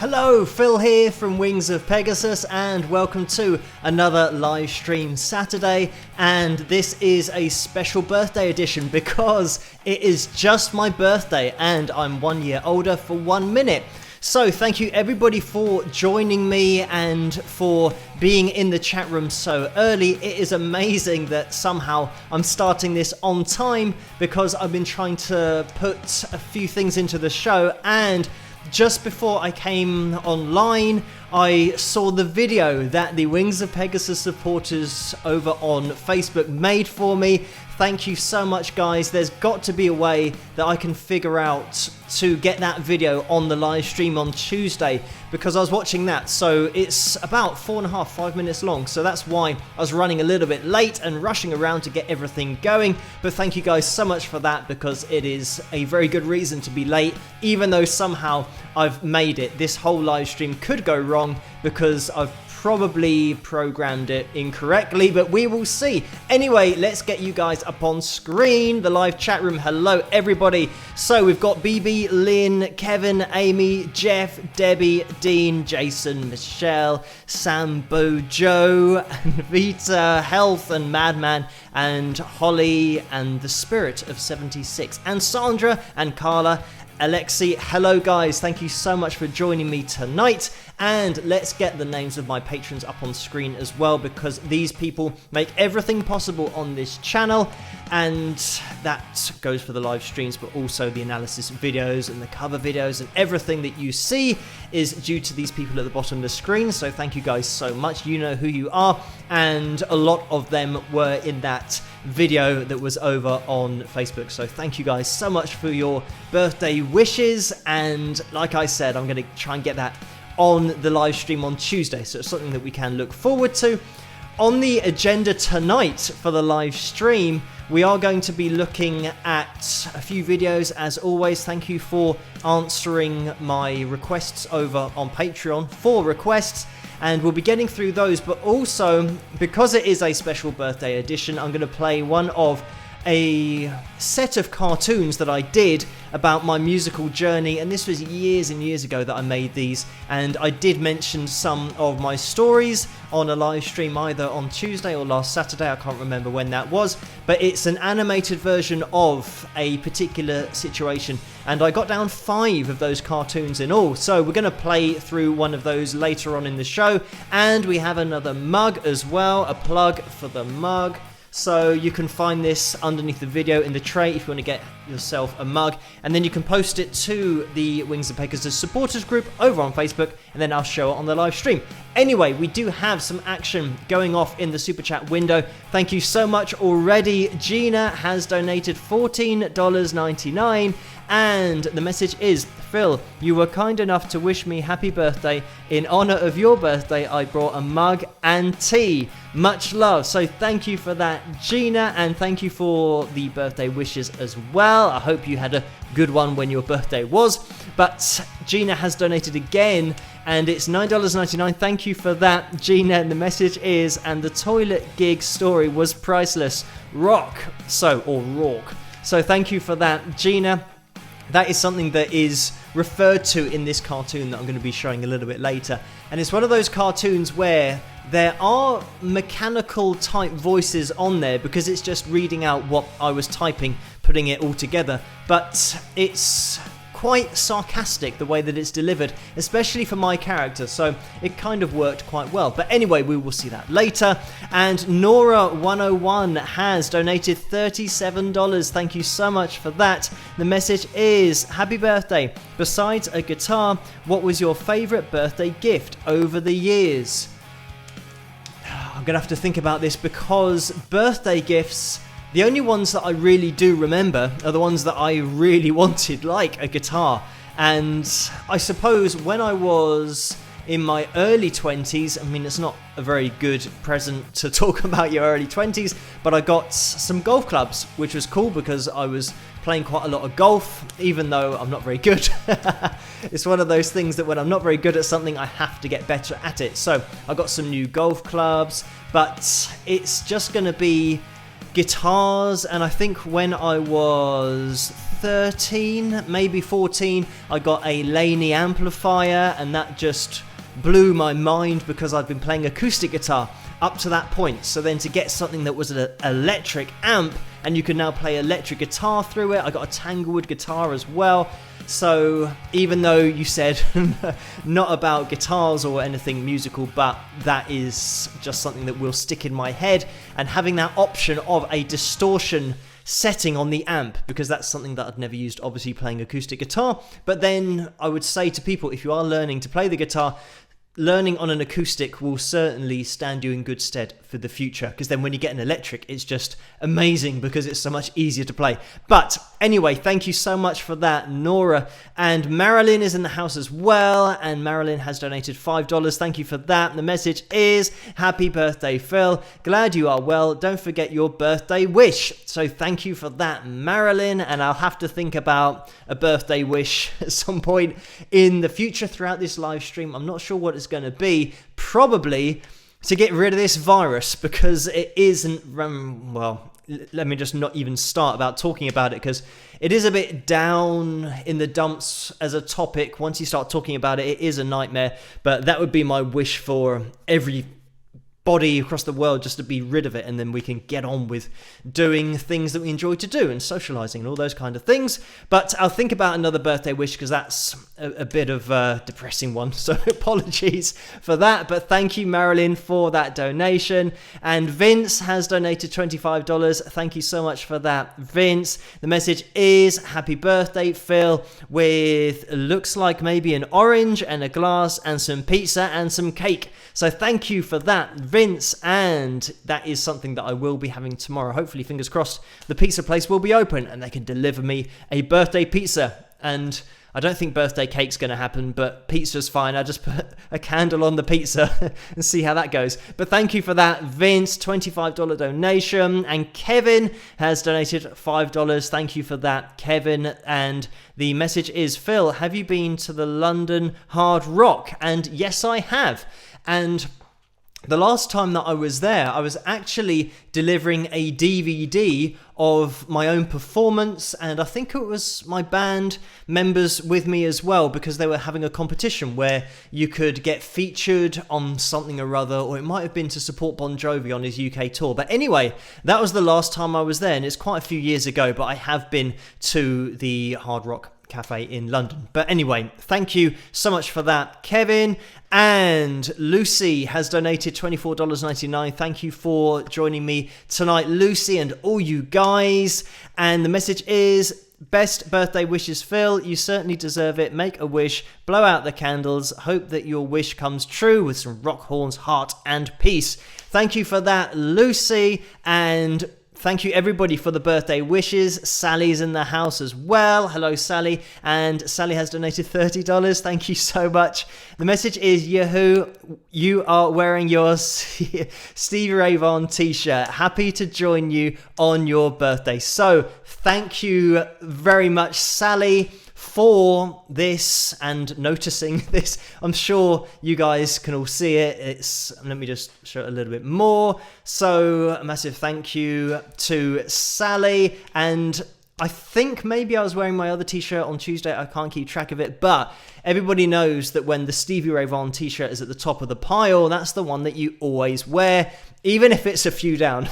Hello, Phil here from Wings of Pegasus, and welcome to another live stream Saturday. And this is a special birthday edition because it is just my birthday and I'm 1 year older for 1 minute. So thank you everybody for joining me and for being in the chat room so early. It is amazing that somehow I'm starting this on time because I've been trying to put a few things into the show, and just before I came online, I saw the video that the Wings of Pegasus supporters over on Facebook made for me. Thank you so much, guys. There's got to be a way that I can figure out to get that video on the live stream on Tuesday, because I was watching that. So it's about 4.5–5 minutes long. So that's why I was running a little bit late and rushing around to get everything going. But thank you guys so much for that, because it is a very good reason to be late, even though somehow I've made it. This whole live stream could go wrong because I've probably programmed it incorrectly, but we will see. Anyway, let's get you guys up on screen, the live chat room. Hello everybody. So we've got BB, Lynn, Kevin, Amy, Jeff, Debbie, Dean, Jason, Michelle, Sambo, Joe, and Vita, Health, and Madman, and Holly, and the Spirit of 76, and Sandra, and Carla, Alexi. Hello guys, thank you so much for joining me tonight, and let's get the names of my patrons up on screen as well, because these people make everything possible on this channel, and that goes for the live streams, but also the analysis videos and the cover videos, and everything that you see is due to these people at the bottom of the screen. So thank you guys so much. You know who you are, and a lot of them were in that video that was over on Facebook. So thank you guys so much for your birthday wishes, and like I said, I'm going to try and get that on the live stream on Tuesday, so it's something that we can look forward to. On the agenda tonight for the live stream, we are going to be looking at a few videos. As always, thank you for answering my requests over on Patreon, 4 requests, and we'll be getting through those. But also, because it is a special birthday edition, I'm going to play one of a set of cartoons that I did about my musical journey, and this was years and years ago that I made these, and I did mention some of my stories on a live stream either on Tuesday or last Saturday. I can't remember when that was, but it's an animated version of a particular situation, and I got down 5 of those cartoons in all. So we're going to play through one of those later on in the show, and we have another mug as well, a plug for the mug. So you can find this underneath the video in the tray if you want to get yourself a mug, and then you can post it to the Wings of Pegasus supporters group over on Facebook, and then I'll show it on the live stream. Anyway, we do have some action going off in the super chat window. Thank you so much already. Gina has donated $14.99, and the message is, Phil, you were kind enough to wish me happy birthday. In honor of your birthday, I brought a mug and tea. Much love. So thank you for that, Gina, and thank you for the birthday wishes as well. I hope you had a good one when your birthday was. But Gina has donated again, and it's $9.99. Thank you for that, Gina. And the message is, and the toilet gig story was priceless. Rock. Or rock. So thank you for that, Gina. That is something that is referred to in this cartoon that I'm going to be showing a little bit later. And it's one of those cartoons where there are mechanical type voices on there, because it's just reading out what I was typing, putting it all together. But it's quite sarcastic the way that it's delivered, especially for my character, so it kind of worked quite well. But anyway, we will see that later. And Nora101 has donated $37. Thank you so much for that. The message is, happy birthday. Besides a guitar, what was your favorite birthday gift over the years? I'm gonna have to think about this, because birthday gifts, the only ones that I really do remember are the ones that I really wanted, like a guitar. And I suppose when I was in my early 20s, I mean, it's not a very good present to talk about your early 20s, but I got some golf clubs, which was cool because I was playing quite a lot of golf, even though I'm not very good. It's one of those things that when I'm not very good at something, I have to get better at it. So I got some new golf clubs, but it's just going to be guitars. And I think when I was 13, maybe 14, I got a Laney amplifier, and that just blew my mind because I'd been playing acoustic guitar up to that point. So then to get something that was an electric amp, and you can now play electric guitar through it. I got a Tanglewood guitar as well. So even though you said not about guitars or anything musical, but that is just something that will stick in my head, and having that option of a distortion setting on the amp, because that's something that I'd never used, obviously playing acoustic guitar. But then I would say to people, if you are learning to play the guitar, learning on an acoustic will certainly stand you in good stead for the future, because then when you get an electric, it's just amazing because it's so much easier to play. But anyway, thank you so much for that, Nora. And Marilyn is in the house as well, and Marilyn has donated $5. Thank you for that. The message is, happy birthday, Phil. Glad you are well. Don't forget your birthday wish. So thank you for that, Marilyn, and I'll have to think about a birthday wish at some point in the future throughout this live stream. I'm not sure what it's going to be. Probably to get rid of this virus, because it isn't, well, let me just not even start about talking about it, because it is a bit down in the dumps as a topic. Once you start talking about it, it is a nightmare. But that would be my wish for everybody across the world, just to be rid of it, and then we can get on with doing things that we enjoy to do and socializing and all those kind of things. But I'll think about another birthday wish, because that's a bit of a depressing one, so apologies for that. But thank you, Marilyn, for that donation. And Vince has donated $25. Thank you so much for that, Vince. The message is, happy birthday, Phil, with looks like maybe an orange and a glass and some pizza and some cake. So thank you for that, Vince, and that is something that I will be having tomorrow. Hopefully, fingers crossed, the pizza place will be open and they can deliver me a birthday pizza. And I don't think birthday cake's going to happen, but pizza's fine. I just put a candle on the pizza and see how that goes. But thank you for that, Vince. $25 donation. And Kevin has donated $5. Thank you for that, Kevin. And the message is, Phil, have you been to the London Hard Rock? And yes, I have. And the last time that I was there, I was actually delivering a DVD of my own performance, and I think it was my band members with me as well, because they were having a competition where you could get featured on something or other, or it might have been to support Bon Jovi on his UK tour. But anyway, that was the last time I was there, and it's quite a few years ago, but I have been to the Hard Rock Cafe in London. But anyway, thank you so much for that, Kevin. And Lucy has donated $24.99. Thank you for joining me tonight, Lucy, and all you guys. And the message is, best birthday wishes, Phil. You certainly deserve it. Make a wish, blow out the candles, hope that your wish comes true with some rock horns, heart, and peace. Thank you for that, Lucy. And thank you, everybody, for the birthday wishes. Sally's in the house as well. Hello, Sally. And Sally has donated $30. Thank you so much. The message is, Yahoo, you are wearing your Stevie Ray Vaughan t-shirt. Happy to join you on your birthday. So thank you very much, Sally, for this and noticing this. I'm sure you guys can all see it. Let me just show it a little bit more. So a massive thank you to Sally. And I think maybe I was wearing my other t-shirt on Tuesday. I can't keep track of it, but everybody knows that when the Stevie Ray Vaughan t-shirt is at the top of the pile, that's the one that you always wear, even if it's a few down.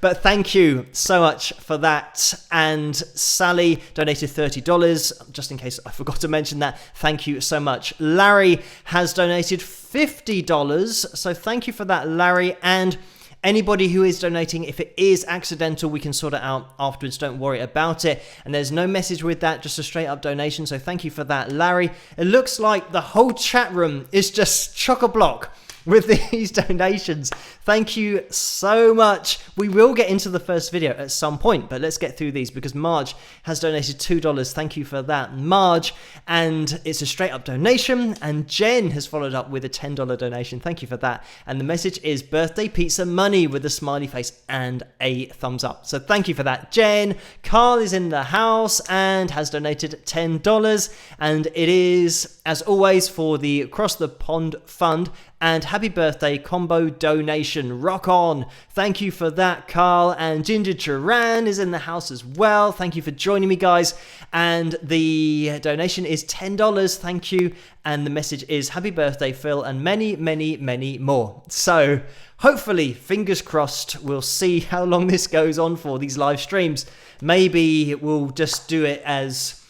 But thank you so much for that. And Sally donated $30, just in case I forgot to mention that. Thank you so much. Larry has donated $50, so thank you for that, Larry. And anybody who is donating, if it is accidental, we can sort it out afterwards. Don't worry about it. And there's no message with that, just a straight up donation. So thank you for that, Larry. It looks like the whole chat room is just chock-a-block with these donations. Thank you so much. We will get into the first video at some point, but let's get through these because Marge has donated $2. Thank you for that, Marge. And it's a straight up donation. And Jen has followed up with a $10 donation. Thank you for that. And the message is birthday pizza money with a smiley face and a thumbs up. So thank you for that, Jen. Carl is in the house and has donated $10. And it is, as always, for the Across the Pond Fund and happy birthday combo donation. Rock on. Thank you for that, Carl. And Ginger Duran is in the house as well. Thank you for joining me, guys. And the donation is $10. Thank you. And the message is happy birthday, Phil, and many, many, many more. So hopefully, fingers crossed, we'll see how long this goes on for, these live streams. Maybe we'll just do it as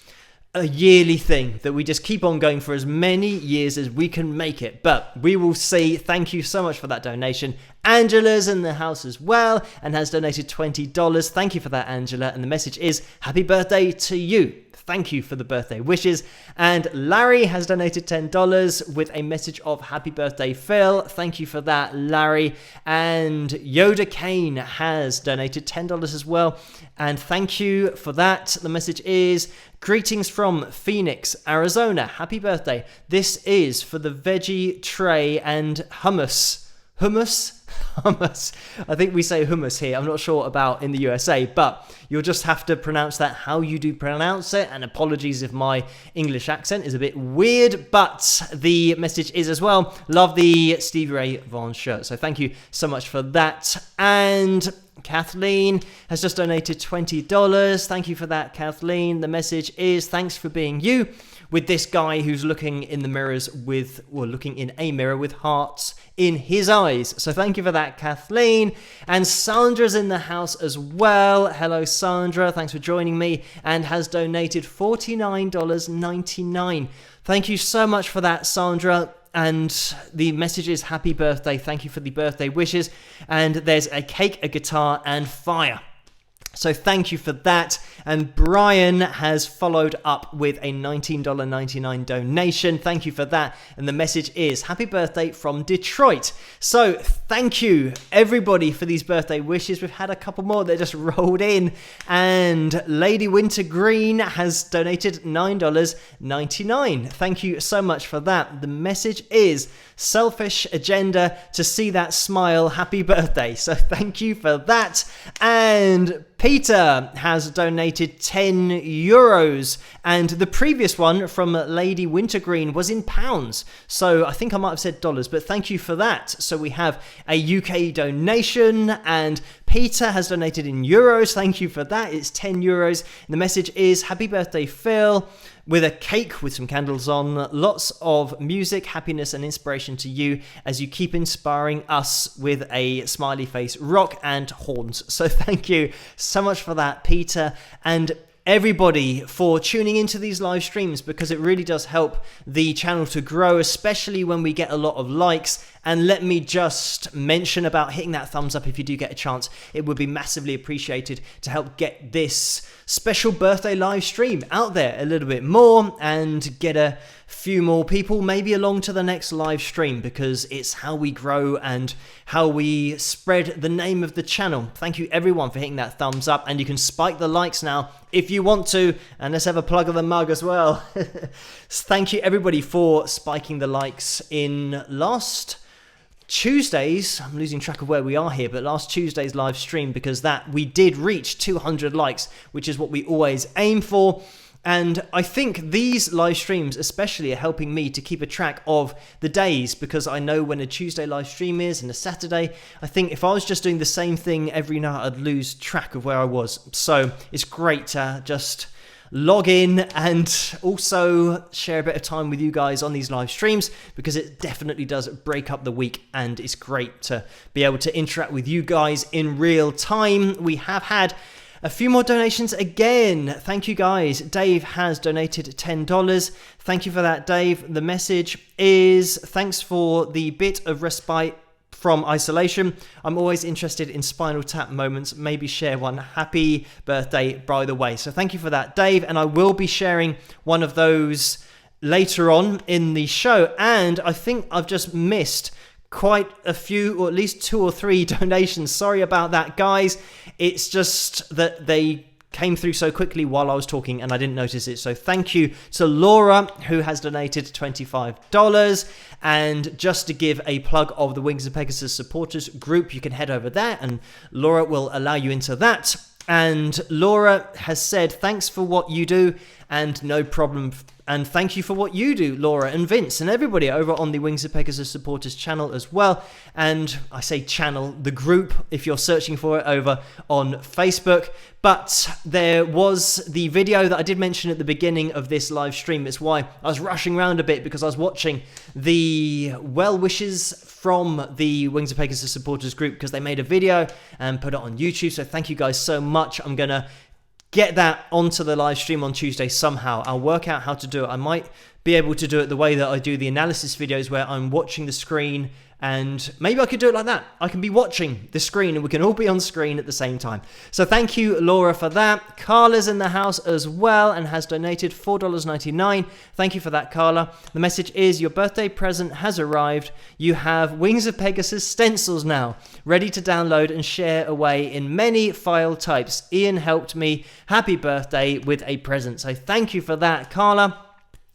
a yearly thing, that we just keep on going for as many years as we can make it, but we will see. Thank you so much for that donation. Angela's in the house as well and has donated $20. Thank you for that, Angela, and the message is happy birthday to you. Thank you for the birthday wishes. And Larry has donated $10 with a message of happy birthday, Phil. Thank you for that, Larry. And Yoda Kane has donated $10 as well. And thank you for that. The message is greetings from Phoenix, Arizona. Happy birthday. This is for the veggie tray and hummus. Hummus? Hummus. I think we say hummus here. I'm not sure about in the USA, but you'll just have to pronounce that how you do pronounce it. And apologies if my English accent is a bit weird, but the message is as well, love the Stevie Ray Vaughan shirt. So thank you so much for that. And Kathleen has just donated $20. Thank you for that, Kathleen. The message is thanks for being you, with this guy who's looking in the mirrors with, or looking in a mirror with hearts in his eyes. So thank you for that, Kathleen. And Sandra's in the house as well. Hello, Sandra. Thanks for joining me, and has donated $49.99. Thank you so much for that, Sandra. And the message is happy birthday. Thank you for the birthday wishes. And there's a cake, a guitar, and fire. So thank you for that. And Brian has followed up with a $19.99 donation. Thank you for that. And the message is happy birthday from Detroit. So thank you, everybody, for these birthday wishes. We've had a couple more that just rolled in. And Lady Wintergreen has donated $9.99. Thank you so much for that. The message is selfish agenda to see that smile. Happy birthday. So thank you for that. And Peter has donated €10, and the previous one from Lady Wintergreen was in pounds, so I think I might have said dollars, but thank you for that. So we have a UK donation, and Peter has donated in euros. Thank you for that. It's €10. And the message is happy birthday, Phil, with a cake with some candles on. Lots of music, happiness, and inspiration to you as you keep inspiring us with a smiley face, rock, and horns. So thank you so much for that, Peter. And everybody for tuning into these live streams, because it really does help the channel to grow, especially when we get a lot of likes. And let me just mention about hitting that thumbs up if you do get a chance. It would be massively appreciated to help get this special birthday live stream out there a little bit more and get a few more people maybe along to the next live stream, because it's how we grow and how we spread the name of the channel. Thank you everyone for hitting that thumbs up, and you can spike the likes now if you want to, and let's have a plug of the mug as well. Thank you everybody for spiking the likes in last Tuesday's, I'm losing track of where we are here, but last Tuesday's live stream, because that we did reach 200 likes, which is what we always aim for. And I think these live streams especially are helping me to keep a track of the days, because I know when a Tuesday live stream is and a Saturday. I think if I was just doing the same thing every night, I'd lose track of where I was. So it's great to just log in and also share a bit of time with you guys on these live streams, because it definitely does break up the week, and it's great to be able to interact with you guys in real time. We have had a few more donations again. Thank you guys. Dave has donated $10. Thank you for that, Dave. The message is thanks for the bit of respite from isolation. I'm always interested in Spinal Tap moments. Maybe share one. Happy birthday, by the way. So thank you for that, Dave. And I will be sharing one of those later on in the show. And I think I've just missed quite a few, or at least 2 or 3 donations. Sorry about that, guys. It's just that they came through so quickly while I was talking and I didn't notice it. So thank you to Laura, who has donated $25. And just to give a plug of the Wings of Pegasus supporters group, you can head over there and Laura will allow you into that. And Laura has said, thanks for what you do and no problem. And thank you for what you do, Laura and Vince and everybody over on the Wings of Pegasus supporters channel as well. And I say channel, the group, if you're searching for it over on Facebook. But there was the video that I did mention at the beginning of this live stream. It's why I was rushing around a bit, because I was watching the well wishes from the Wings of Pegasus supporters group, because they made a video and put it on YouTube. So thank you guys so much. I'm going to get that onto the live stream on Tuesday somehow. I'll work out how to do it. I might be able to do it the way that I do the analysis videos, where I'm watching the screen, and maybe I could do it like that. I can be watching the screen and we can all be on screen at the same time. So thank you, Laura, for that. Carla's in the house as well and has donated $4.99. Thank you for that, Carla. The message is, your birthday present has arrived. You have Wings of Pegasus stencils now, ready to download and share away in many file types. Ian helped me. Happy birthday with a present. So thank you for that, Carla.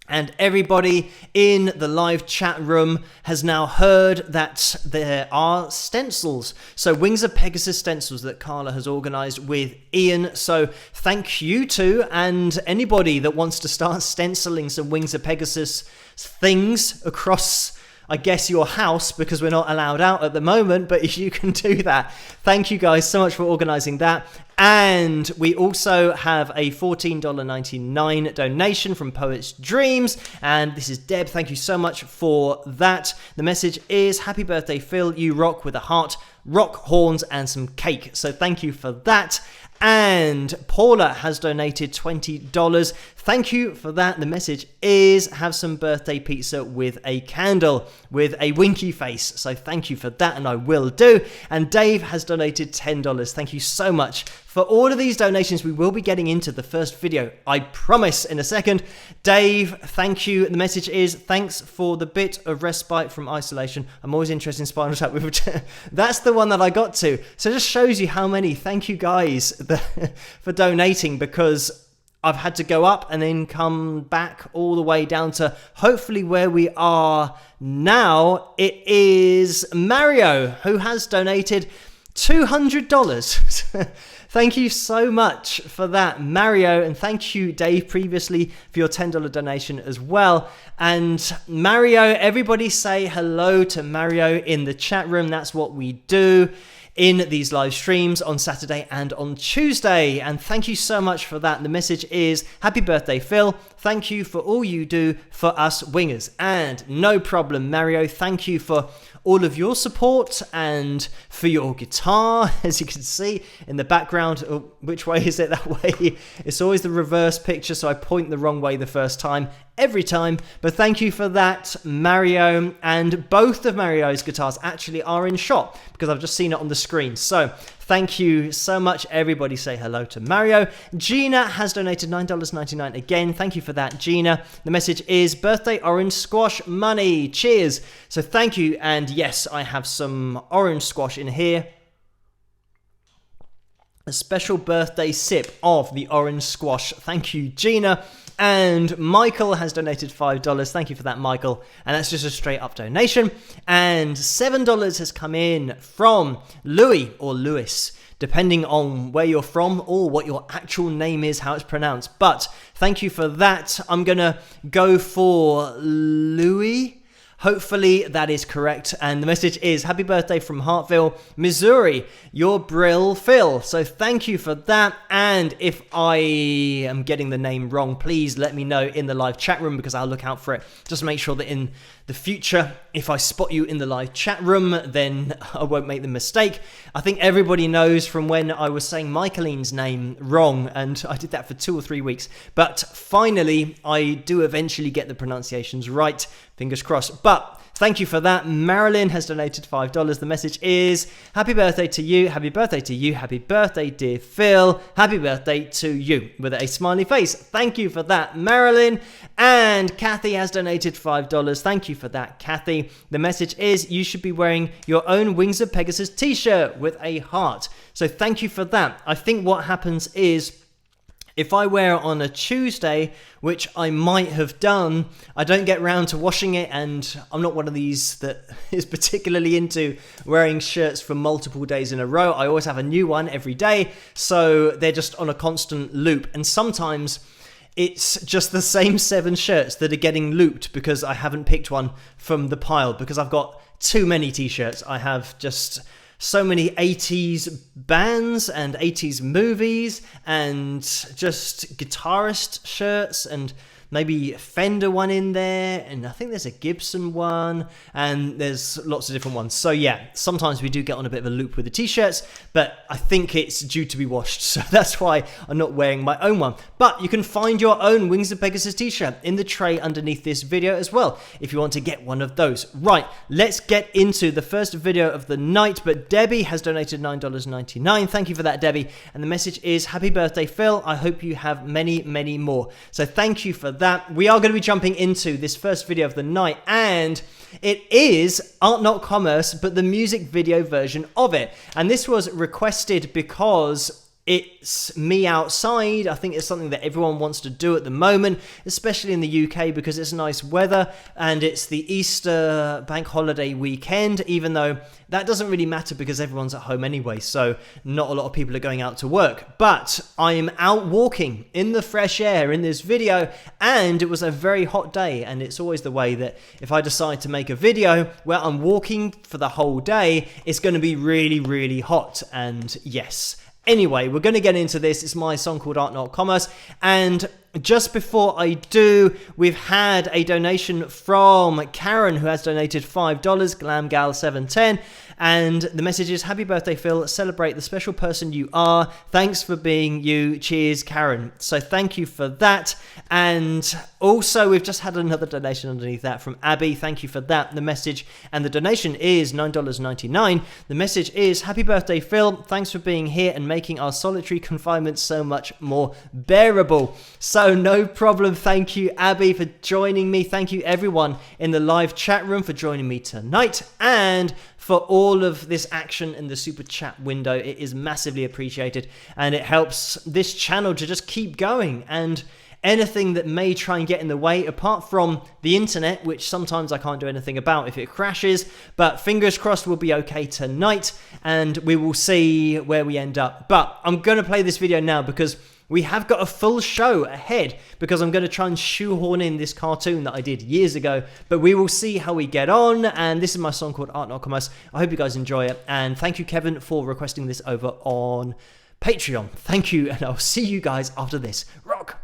And everybody in the live chat room has now heard that there are stencils. So Wings of Pegasus stencils that Carla has organised with Ian. So thank you to, and anybody that wants to start stenciling some Wings of Pegasus things across, I guess, your house, because we're not allowed out at the moment, but if you can do that, thank you guys so much for organising that. And we also have a $14.99 donation from Poet's Dreams. And this is Deb. Thank you so much for that. The message is, happy birthday, Phil. You rock, with a heart, rock, horns, and some cake. So thank you for that. And Paula has donated $20. Thank you for that. The message is, have some birthday pizza with a candle with a winky face. So thank you for that, and I will do. And Dave has donated $10. Thank you so much for all of these donations. We will be getting into the first video, I promise, in a second. Dave, thank you. The message is, thanks for the bit of respite from isolation. I'm always interested in Spinal Tap. That's the one that I got to. So it just shows you how many. Thank you guys for donating, because I've had to go up and then come back all the way down to hopefully where we are now. It is Mario who has donated $200. Thank you so much for that, Mario. And thank you, Dave, previously for your $10 donation as well. And Mario, everybody say hello to Mario in the chat room. That's what we do in these live streams on Saturday and on Tuesday. And thank you so much for that. The message is, happy birthday, Phil. Thank you for all you do for us wingers. And no problem, Mario. Thank you for all of your support and for your guitar, as you can see in the background. Oh, which way is it? That way. It's always the reverse picture, so I point the wrong way the first time, every time. But thank you for that, Mario. And both of Mario's guitars actually are in shot, because I've just seen it on the screen. So thank you so much. Everybody say hello to Mario. Gina has donated $9.99 again. Thank you for that, Gina. The message is, birthday orange squash money. Cheers. So thank you. And yes, I have some orange squash in here. A special birthday sip of the orange squash. Thank you, Gina. And Michael has donated $5. Thank you for that, Michael. And that's just a straight up donation. And $7 has come in from Louis, or Lewis, depending on where you're from or what your actual name is, how it's pronounced. But thank you for that. I'm going to go for Louis. Hopefully that is correct. And the message is, happy birthday from Hartville, Missouri. You're Brill Phil. So thank you for that. And if I am getting the name wrong, please let me know in the live chat room, because I'll look out for it. Just make sure that in the future, if I spot you in the live chat room, then I won't make the mistake. I think everybody knows from when I was saying Michaeline's name wrong, and I did that for 2 or 3 weeks. But finally, I do eventually get the pronunciations right. Fingers crossed. But thank you for that. Marilyn has donated $5. The message is, happy birthday to you. Happy birthday to you. Happy birthday, dear Phil. Happy birthday to you, with a smiley face. Thank you for that, Marilyn. And Kathy has donated $5. Thank you for that, Kathy. The message is, you should be wearing your own Wings of Pegasus t-shirt with a heart. So thank you for that. I think what happens is, if I wear it on a Tuesday, which I might have done, I don't get round to washing it, and I'm not one of these that is particularly into wearing shirts for multiple days in a row. I always have a new one every day, so they're just on a constant loop. And sometimes it's just the same 7 shirts that are getting looped because I haven't picked one from the pile because I've got too many t-shirts. I have just so many 80s bands and 80s movies and just guitarist shirts and maybe a Fender one in there, and I think there's a Gibson one, and there's lots of different ones. So yeah, sometimes we do get on a bit of a loop with the t-shirts, but I think it's due to be washed, so that's why I'm not wearing my own one. But you can find your own Wings of Pegasus t-shirt in the tray underneath this video as well, if you want to get one of those. Right, let's get into the first video of the night, but Debbie has donated $9.99. Thank you for that, Debbie. And the message is, happy birthday, Phil. I hope you have many, many more. So thank you for that. We are going to be jumping into this first video of the night, and it is Art Not Commerce, but the music video version of it. And this was requested because it's me outside. I think it's something that everyone wants to do at the moment, especially in the UK because it's nice weather and it's the Easter bank holiday weekend, even though that doesn't really matter because everyone's at home anyway, so not a lot of people are going out to work. But I'm out walking in the fresh air in this video, and it was a very hot day, and it's always the way that if I decide to make a video where I'm walking for the whole day, it's going to be really, really hot. And yes, anyway, we're going to get into this. It's my song called Art Not Commerce. And just before I do, we've had a donation from Karen, who has donated $5, GlamGal710. And the message is, happy birthday, Phil. Celebrate the special person you are. Thanks for being you. Cheers, Karen. So thank you for that. And also, we've just had another donation underneath that from Abby. Thank you for that. The message and the donation is $9.99. The message is, happy birthday, Phil. Thanks for being here and making our solitary confinement so much more bearable. So no problem. Thank you, Abby, for joining me. Thank you, everyone in the live chat room, for joining me tonight, and for all of this action in the super chat window. It is massively appreciated, and it helps this channel to just keep going. And anything that may try and get in the way, apart from the internet, which sometimes I can't do anything about if it crashes, but fingers crossed we'll be okay tonight, and we will see where we end up. But I'm going to play this video now because we have got a full show ahead, because I'm going to try and shoehorn in this cartoon that I did years ago, but we will see how we get on. And this is my song called Art Not Commerce. I hope you guys enjoy it, and thank you, Kevin, for requesting this over on Patreon. Thank you, and I'll see you guys after this. Rock!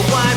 Way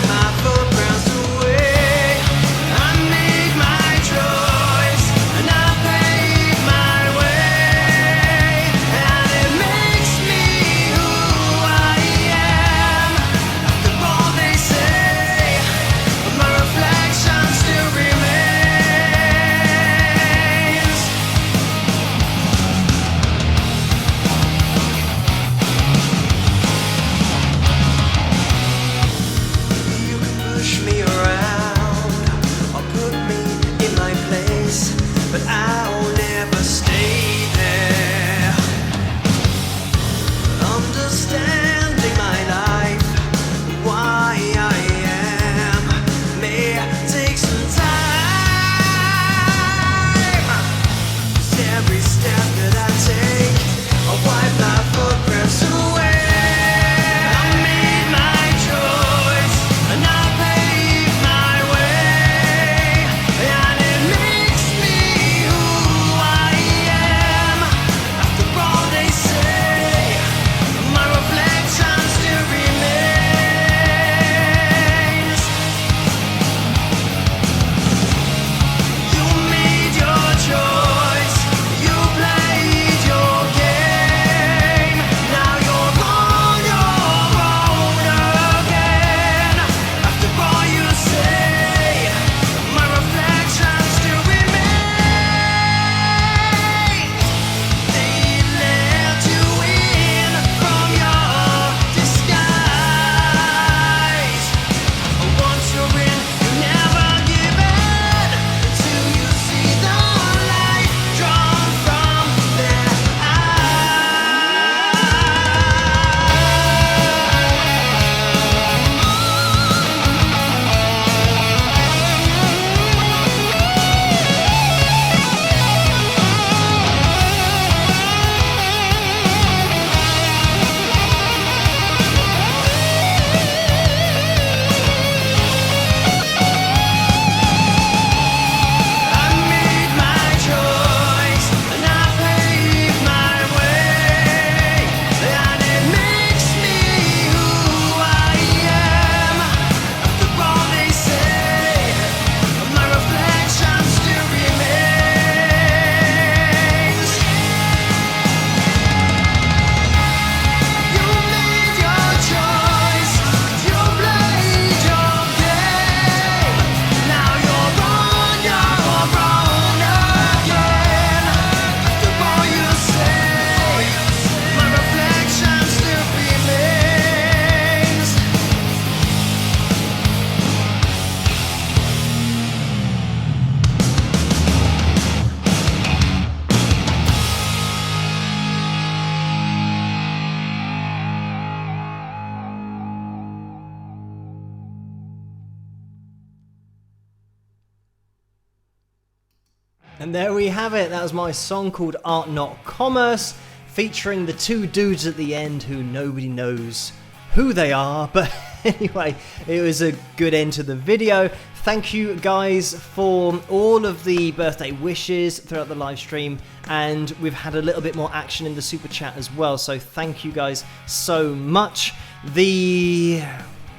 And there we have it. That was my song called Art Not Commerce, featuring the two dudes at the end who nobody knows who they are. But anyway, it was a good end to the video. Thank you guys for all of the birthday wishes throughout the live stream, and we've had a little bit more action in the super chat as well, so thank you guys so much. The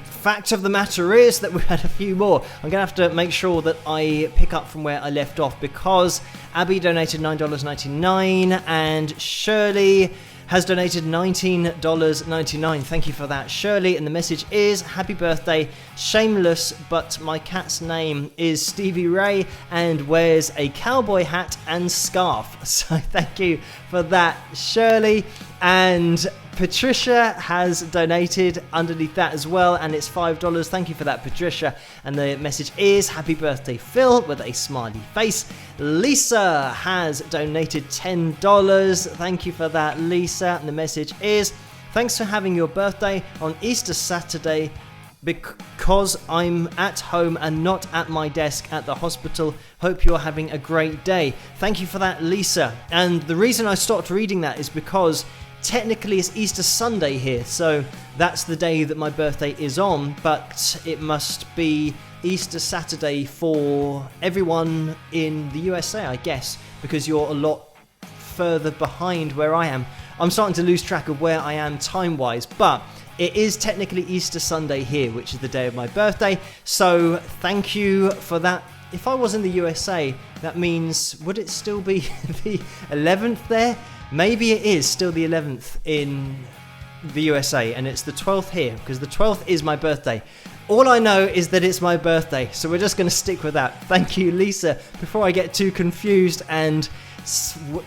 fact of the matter is that we had a few more. I'm gonna have to make sure that I pick up from where I left off, because Abby donated $9.99 and Shirley has donated $19.99. Thank you for that, Shirley. And the message is, happy birthday, shameless, but my cat's name is Stevie Ray and wears a cowboy hat and scarf. So thank you for that, Shirley. And Patricia has donated underneath that as well, and it's $5. Thank you for that, Patricia. And the message is, happy birthday, Phil, with a smiley face. Lisa has donated $10. Thank you for that, Lisa. And the message is, thanks for having your birthday on Easter Saturday, because I'm at home and not at my desk at the hospital. Hope you're having a great day. Thank you for that, Lisa. And the reason I stopped reading that is because technically it's Easter Sunday here, so that's the day that my birthday is on, but it must be Easter Saturday for everyone in the USA, I guess, because you're a lot further behind where I am. I'm starting to lose track of where I am time-wise, but it is technically Easter Sunday here, which is the day of my birthday, so thank you for that. If I was in the USA, that means, would it still be the 11th there? Maybe it is still the 11th in the USA, and it's the 12th here, because the 12th is my birthday. All I know is that it's my birthday, so we're just going to stick with that. Thank you, Lisa, before I get too confused and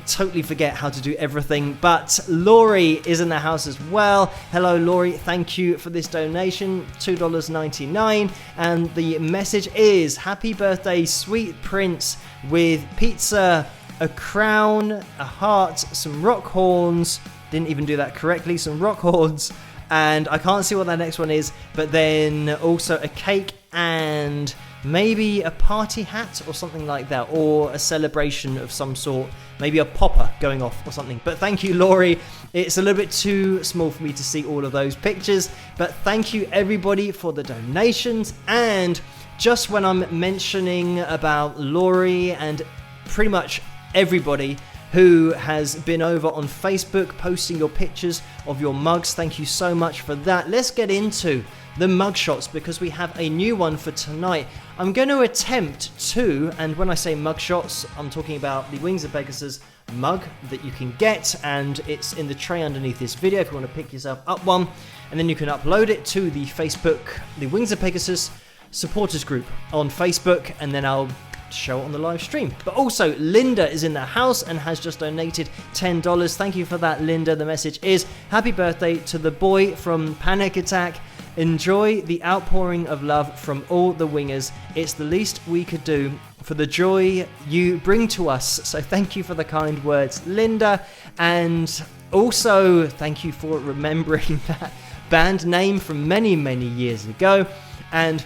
totally forget how to do everything. But Laurie is in the house as well. Hello, Laurie. Thank you for this donation, $2.99. And the message is, happy birthday, sweet prince, with pizza, a crown, a heart, some rock horns. Didn't even do that correctly. Some rock horns. And I can't see what that next one is. But then also a cake and maybe a party hat or something like that. Or a celebration of some sort. Maybe a popper going off or something. But thank you, Laurie. It's a little bit too small for me to see all of those pictures. But thank you, everybody, for the donations. And just when I'm mentioning about Laurie and pretty much everybody who has been over on Facebook posting your pictures of your mugs, thank you so much for that. Let's get into the mug shots, because we have a new one for tonight. I'm going to attempt to, and when I say mug shots, I'm talking about the Wings of Pegasus mug that you can get, and it's in the tray underneath this video if you want to pick yourself up one, and then you can upload it to the Facebook, the Wings of Pegasus supporters group on Facebook, and then I'll show it on the live stream. But also, Linda is in the house and has just donated $10. Thank you for that, Linda. The message is, happy birthday to the boy from Panic Attack. Enjoy the outpouring of love from all the wingers. It's the least we could do for the joy you bring to us. So thank you for the kind words, Linda. And also, thank you for remembering that band name from many, many years ago. And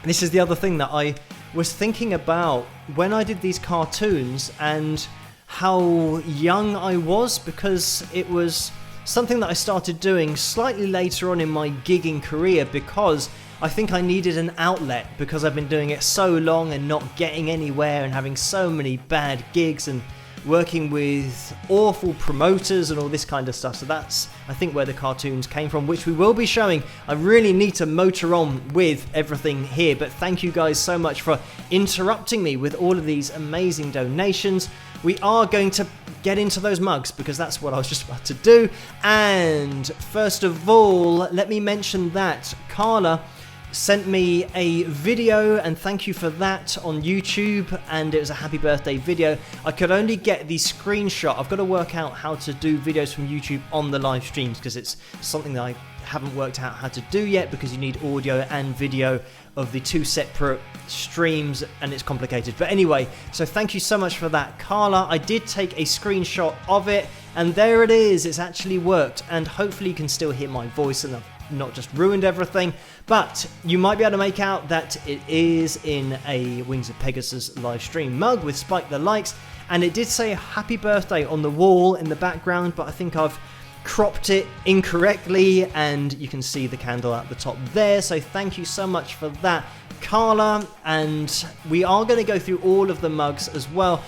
this is the other thing that I was thinking about when I did these cartoons, and how young I was, because it was something that I started doing slightly later on in my gigging career, because I think I needed an outlet, because I've been doing it so long and not getting anywhere and having so many bad gigs and working with awful promoters and all this kind of stuff. So that's, I think, where the cartoons came from, which we will be showing. I really need to motor on with everything here, but thank you guys so much for interrupting me with all of these amazing donations. We are going to get into those mugs, because that's what I was just about to do. And first of all, let me mention that Carla sent me a video, and thank you for that, on YouTube, and it was a happy birthday video. I could only get the screenshot. I've got to work out how to do videos from YouTube on the live streams, because it's something that I haven't worked out how to do yet, because you need audio and video of the two separate streams, and it's complicated. But anyway, so thank you so much for that, Carla. I did take a screenshot of it, and there it is. It's actually worked, and hopefully you can still hear my voice, and I've not just ruined everything. But you might be able to make out that it is in a Wings of Pegasus live stream mug with Spike the Likes, and it did say happy birthday on the wall in the background, but I think I've cropped it incorrectly, and you can see the candle at the top there. So thank you so much for that, Carla. And we are going to go through all of the mugs as well.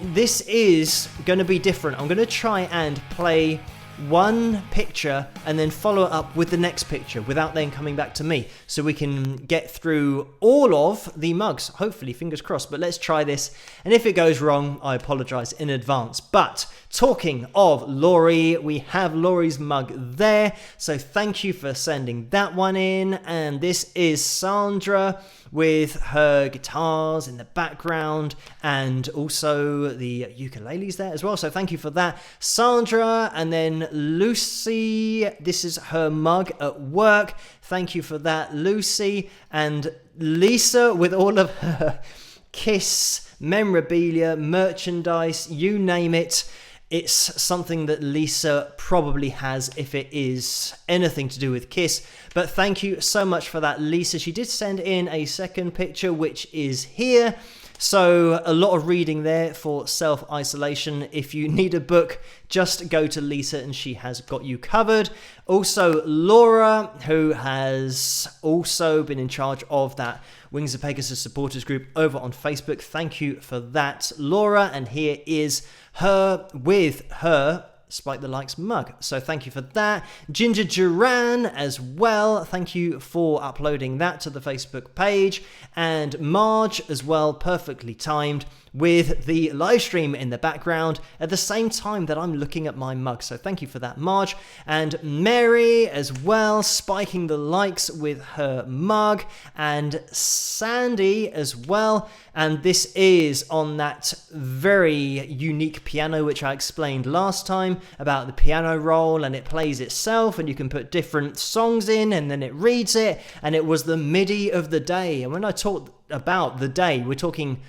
This is going to be different. I'm going to try and play one picture and then follow it up with the next picture without then coming back to me, so we can get through all of the mugs, hopefully, fingers crossed. But let's try this, and if it goes wrong, I apologize in advance. But talking of Laurie, we have Laurie's mug there, so thank you for sending that one in. And this is Sandra with her guitars in the background, and also the ukuleles there as well, so thank you for that, Sandra. And then Lucy, this is her mug at work, thank you for that, Lucy. And Lisa with all of her Kiss memorabilia, merchandise, you name it. It's something that Lisa probably has if it is anything to do with Kiss. But thank you so much for that, Lisa. She did send in a second picture, which is here. So a lot of reading there for self-isolation. If you need a book, just go to Lisa and she has got you covered. Also, Laura, who has also been in charge of that Wings of Pegasus supporters group over on Facebook. Thank you for that, Laura. And here is her with her Spike the Likes mug, so thank you for that. Ginger Duran as well, thank you for uploading that to the Facebook page. And Marge as well, perfectly timed, with the live stream in the background at the same time that I'm looking at my mug, so thank you for that, Marge. And Mary as well, spiking the likes with her mug. And Sandy as well, and this is on that very unique piano which I explained last time about the piano roll, and it plays itself and you can put different songs in and then it reads it. And it was the MIDI of the day, and when I talk about the day, we're talking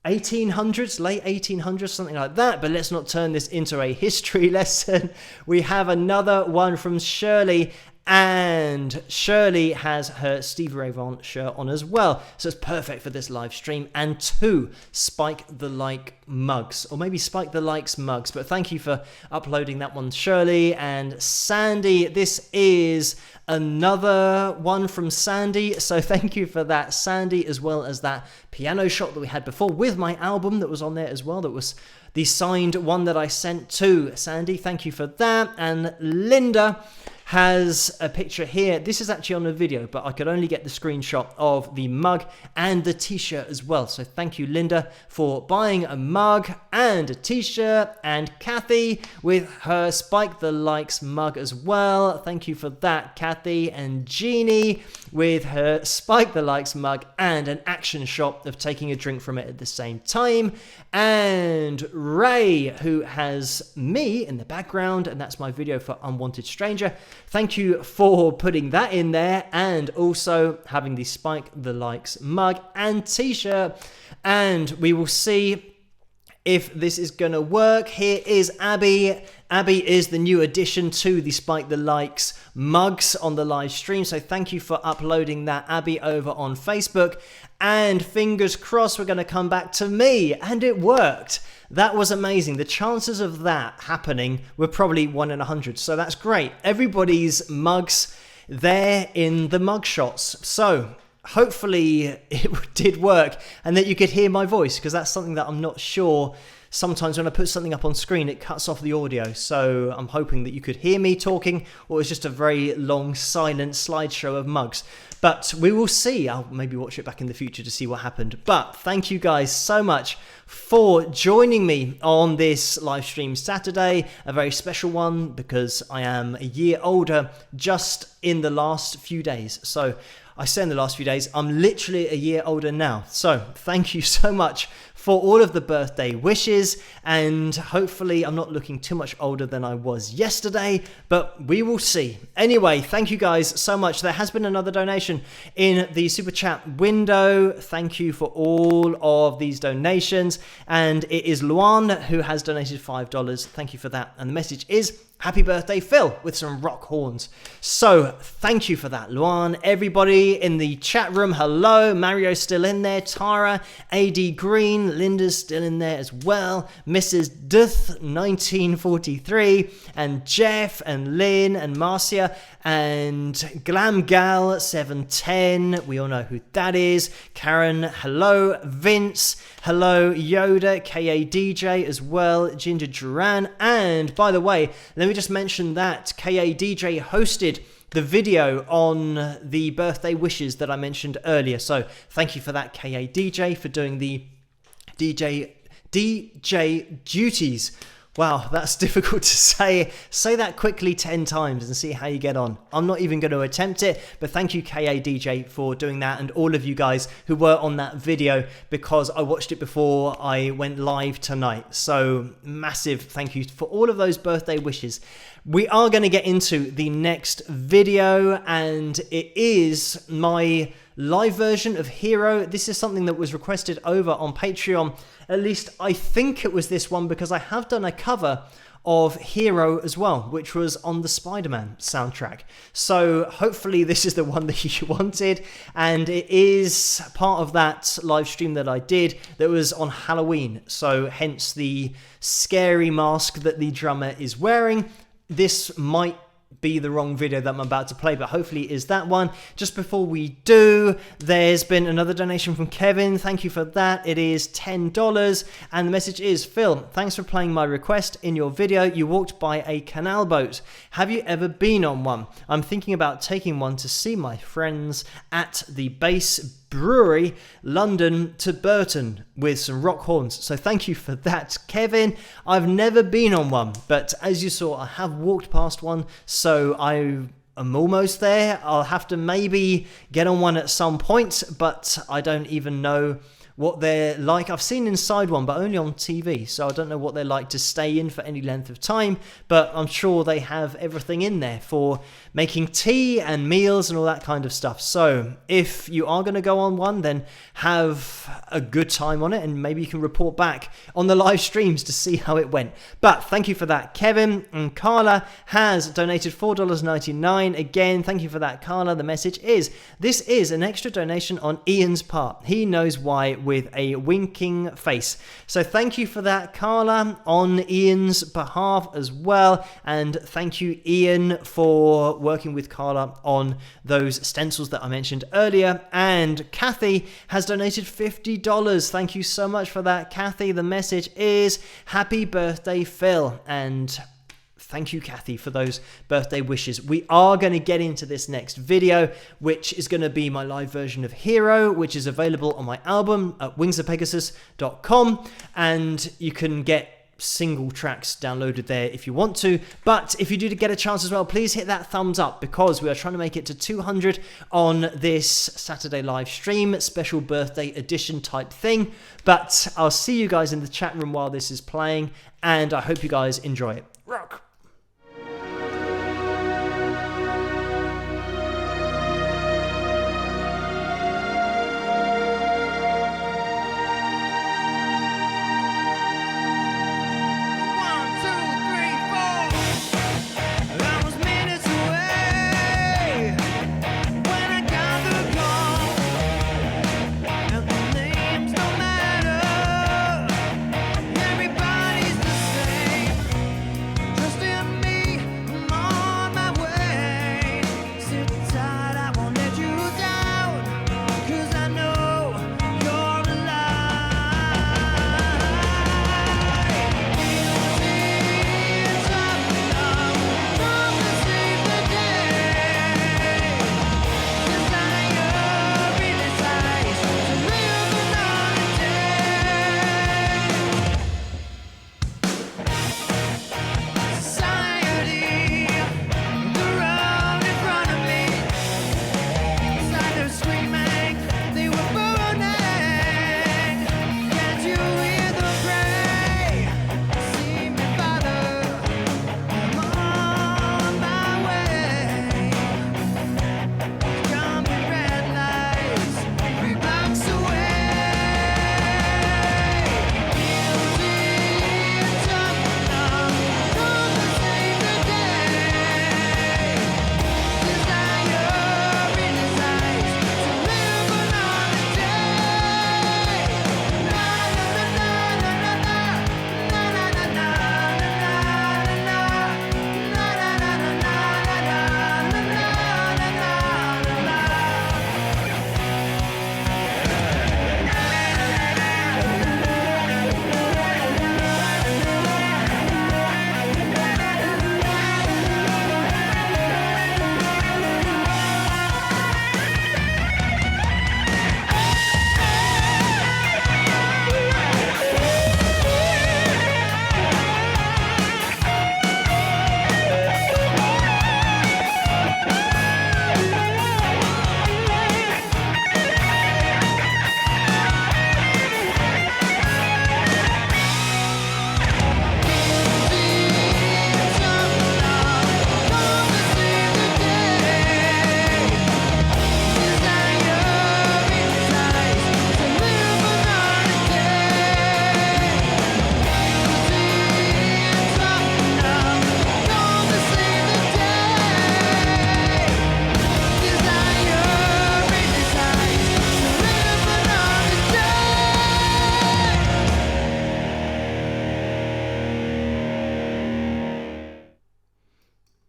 1800s, late 1800s, something like that. But let's not turn this into a history lesson. We have another one from Shirley, and Shirley has her Stevie Ray Vaughan shirt on as well, so it's perfect for this live stream. And 2 Spike the Like mugs, or maybe Spike the Likes mugs, but thank you for uploading that one, Shirley. And Sandy, this is another one from Sandy, so thank you for that, Sandy, as well as that piano shot that we had before with my album that was on there as well, that was the signed one that I sent to Sandy. Thank you for that. And Linda has a picture here. This is actually on a video, but I could only get the screenshot of the mug and the t-shirt as well. So thank you, Linda, for buying a mug and a t-shirt. And Kathy with her Spike the Likes mug as well. Thank you for that, Kathy. And Jeannie with her Spike the Likes mug and an action shot of taking a drink from it at the same time. And Ray, who has me in the background, and that's my video for Unwanted Stranger. Thank you for putting that in there, and also having the Spike the Likes mug and t-shirt. And we will see if this is gonna work. Here is Abby. Abby is the new addition to the Spike the Likes mugs on the live stream, so thank you for uploading that, Abby, over on Facebook. And fingers crossed we're going to come back to me, and it worked. That was amazing. The chances of that happening were probably 1 in 100, so that's great. Everybody's mugs there in the mug shots, so hopefully it did work and that you could hear my voice, because that's something that I'm not sure. Sometimes when I put something up on screen, it cuts off the audio. So I'm hoping that you could hear me talking, or it's just a very long, silent slideshow of mugs. But we will see. I'll maybe watch it back in the future to see what happened. But thank you guys so much for joining me on this live stream Saturday. A very special one because I am a year older just in the last few days. So I say in the last few days, I'm literally a year older now. So thank you so much for all of the birthday wishes, and hopefully I'm not looking too much older than I was yesterday, but we will see. Anyway, thank you guys so much. There has been another donation in the super chat window. Thank you for all of these donations, and it is Luan who has donated $5. Thank you for that. And the message is, Happy birthday, Phil, with some rock horns. So thank you for that, Luan. Everybody in the chat room, hello. Mario's still in there. Tara, AD Green, Linda's still in there as well. Mrs. Duth, 1943, and Jeff, and Lynn, and Marcia, and Glam Gal 710. We all know who that is. Karen, hello. Vince, hello. Yoda, KADJ as well. Ginger Duran. And by the way, let me just mention that KADJ hosted the video on the birthday wishes that I mentioned earlier. So thank you for that, KADJ, for doing the DJ duties. Wow, that's difficult to say. Say that quickly 10 times and see how you get on. I'm not even going to attempt it, but thank you, KADJ, for doing that, and all of you guys who were on that video, because I watched it before I went live tonight. So massive thank you for all of those birthday wishes. We are going to get into the next video, and it is my live version of Hero. This is something that was requested over on Patreon. At least I think it was this one, because I have done a cover of Hero as well, which was on the Spider-Man soundtrack. So hopefully this is the one that you wanted, and it is part of that live stream that I did that was on Halloween. So hence the scary mask that the drummer is wearing. This might be the wrong video that I'm about to play, but hopefully it is that one. Just before we do, there's been another donation from Kevin. Thank you for that. It is $10, and the message is, Phil, thanks for playing my request. In your video, you walked by a canal boat. Have you ever been on one? I'm thinking about taking one to see my friends at the base brewery, London to Burton, with some rock horns. So thank you for that, Kevin. I've never been on one, but as you saw, I have walked past one, so I'm almost there. I'll have to maybe get on one at some point, but I don't even know what they're like. I've seen inside one, but only on TV, so I don't know what they're like to stay in for any length of time, but I'm sure they have everything in there for making tea and meals and all that kind of stuff. So if you are going to go on one, then have a good time on it, and maybe you can report back on the live streams to see how it went. But thank you for that, Kevin. And Carla has donated $4.99. Again, thank you for that, Carla. The message is, this is an extra donation on Ian's part. He knows why, with a winking face. So thank you for that, Carla, on Ian's behalf as well. And thank you, Ian, for working with Carla on those stencils that I mentioned earlier. And Kathy has donated $50. Thank you so much for that, Kathy. The message is, happy birthday, Phil. And thank you, Kathy, for those birthday wishes. We are going to get into this next video, which is going to be my live version of Hero, which is available on my album at wingsofpegasus.com, and you can get single tracks downloaded there if you want to. But if you do get a chance as well, please hit that thumbs up, because we are trying to make it to 200 on this Saturday live stream, special birthday edition type thing. But I'll see you guys in the chat room while this is playing, and I hope you guys enjoy it. Rock! Just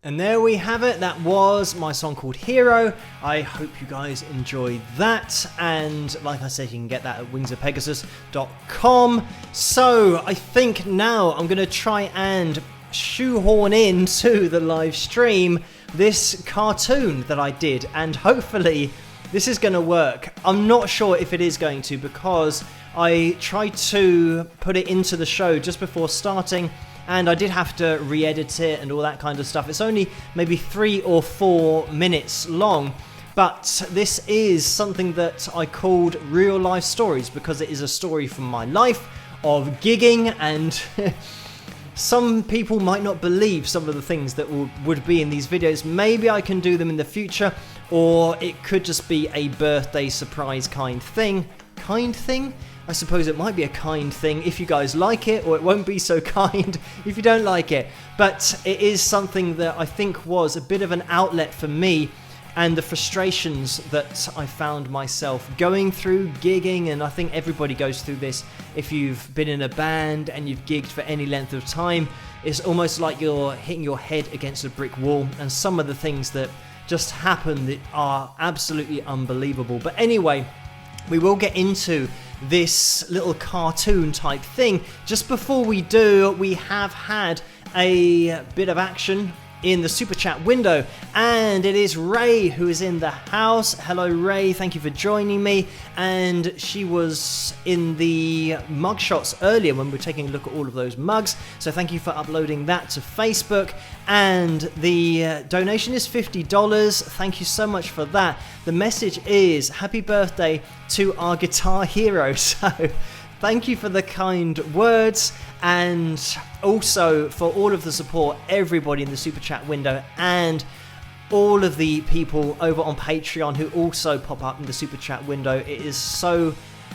And there we have it. That was my song called Hero. I hope you guys enjoyed that. And like I said, you can get that at wingsofpegasus.com. So I think now I'm going to try and shoehorn into the live stream this cartoon that I did. And hopefully this is going to work. I'm not sure if it is going to, because I tried to put it into the show just before starting, and I did have to re-edit it and all that kind of stuff. It's only maybe 3 or 4 minutes long, but this is something that I called Real Life Stories, because it is a story from my life of gigging, and some people might not believe some of the things that would be in these videos. Maybe I can do them in the future, or it could just be a birthday surprise kind thing. I suppose it might be a kind thing if you guys like it, or it won't be so kind if you don't like it. But it is something that I think was a bit of an outlet for me, and the frustrations that I found myself going through gigging. And I think everybody goes through this. If you've been in a band and you've gigged for any length of time, it's almost like you're hitting your head against a brick wall, and some of the things that just happen that are absolutely unbelievable. But anyway, we will get into this little cartoon type thing. Just before we do, we have had a bit of action in the super chat window, and it is Ray who is in the house. Hello Ray, thank you for joining me. And she was in the mug shots earlier when we were taking a look at all of those mugs, so thank you for uploading that to Facebook. And the donation is $50. Thank you so much for that. The message is happy birthday to our guitar hero. So thank you for the kind words, and also for all of the support, everybody in the super chat window, and all of the people over on Patreon who also pop up in the super chat window. It is so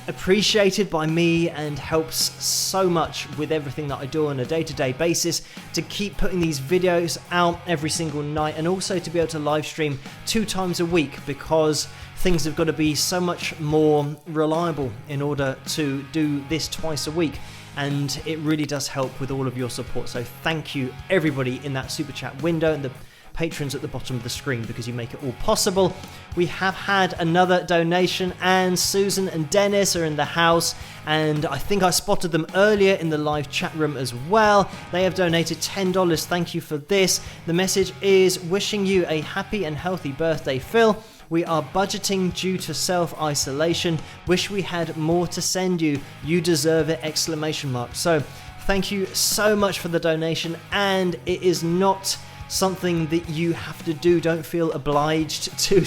appreciated by me and helps so much with everything that I do on a day-to-day basis to keep putting these videos out every single night, and also to be able to live stream 2 times a week, because things have got to be so much more reliable in order to do this twice a week. And it really does help with all of your support. So thank you everybody in that super chat window, and the patrons at the bottom of the screen, because you make it all possible. We have had another donation, and Susan and Dennis are in the house, and I think I spotted them earlier in the live chat room as well. They have donated $10. Thank you for this. The message is wishing you a happy and healthy birthday, Phil. We are budgeting due to self-isolation. Wish we had more to send you. You deserve it! ! So thank you so much for the donation, and it is not something that you have to do. Don't feel obliged to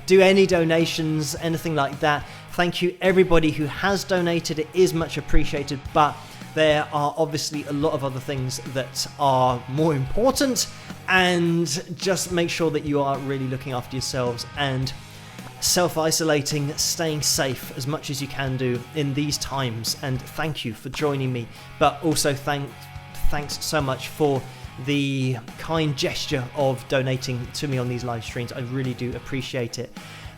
do any donations, anything like that. Thank you everybody who has donated. It is much appreciated, but there are obviously a lot of other things that are more important, and just make sure that you are really looking after yourselves and self-isolating, staying safe as much as you can do in these times. And thank you for joining me, but also thanks so much for the kind gesture of donating to me on these live streams. I really do appreciate it.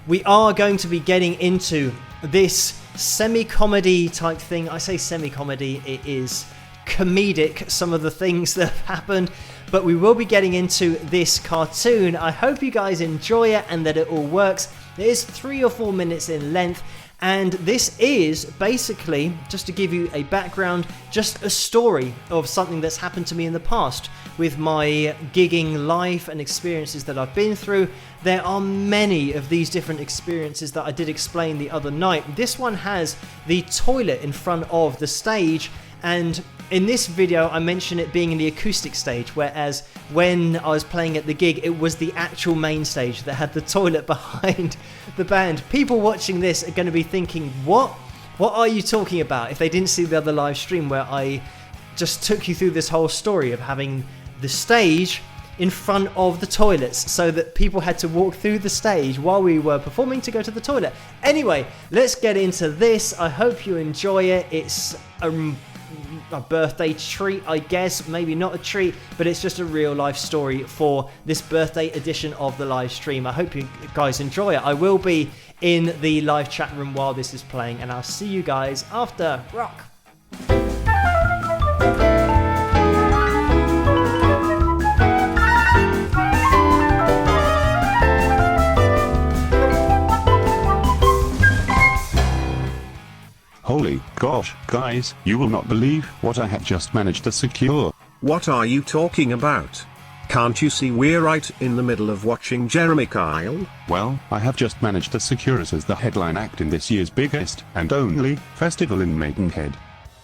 We are going to be getting into this semi-comedy type thing. I say semi-comedy, it is comedic, some of the things that have happened, but we will be getting into this cartoon. I hope you guys enjoy it and that it all works. It is 3 or 4 minutes in length, and this is basically, just to give you a background, just a story of something that's happened to me in the past with my gigging life and experiences that I've been through. There are many of these different experiences that I did explain the other night. This one has the toilet in front of the stage, and in this video I mentioned it being in the acoustic stage, whereas when I was playing at the gig it was the actual main stage that had the toilet behind the band. People watching this are going to be thinking, what are you talking about, if they didn't see the other live stream where I just took you through this whole story of having the stage in front of the toilets, so that people had to walk through the stage while we were performing to go to the toilet. Anyway, let's get into this. I hope you enjoy it. It's a birthday treat, I guess. Maybe not a treat, but it's just a real life story for this birthday edition of the live stream. I hope you guys enjoy it. I will be in the live chat room while this is playing, and I'll see you guys after. Rock! Holy gosh, guys, you will not believe what I have just managed to secure. What are you talking about? Can't you see we're right in the middle of watching Jeremy Kyle? Well, I have just managed to secure us as the headline act in this year's biggest and only festival in Maidenhead.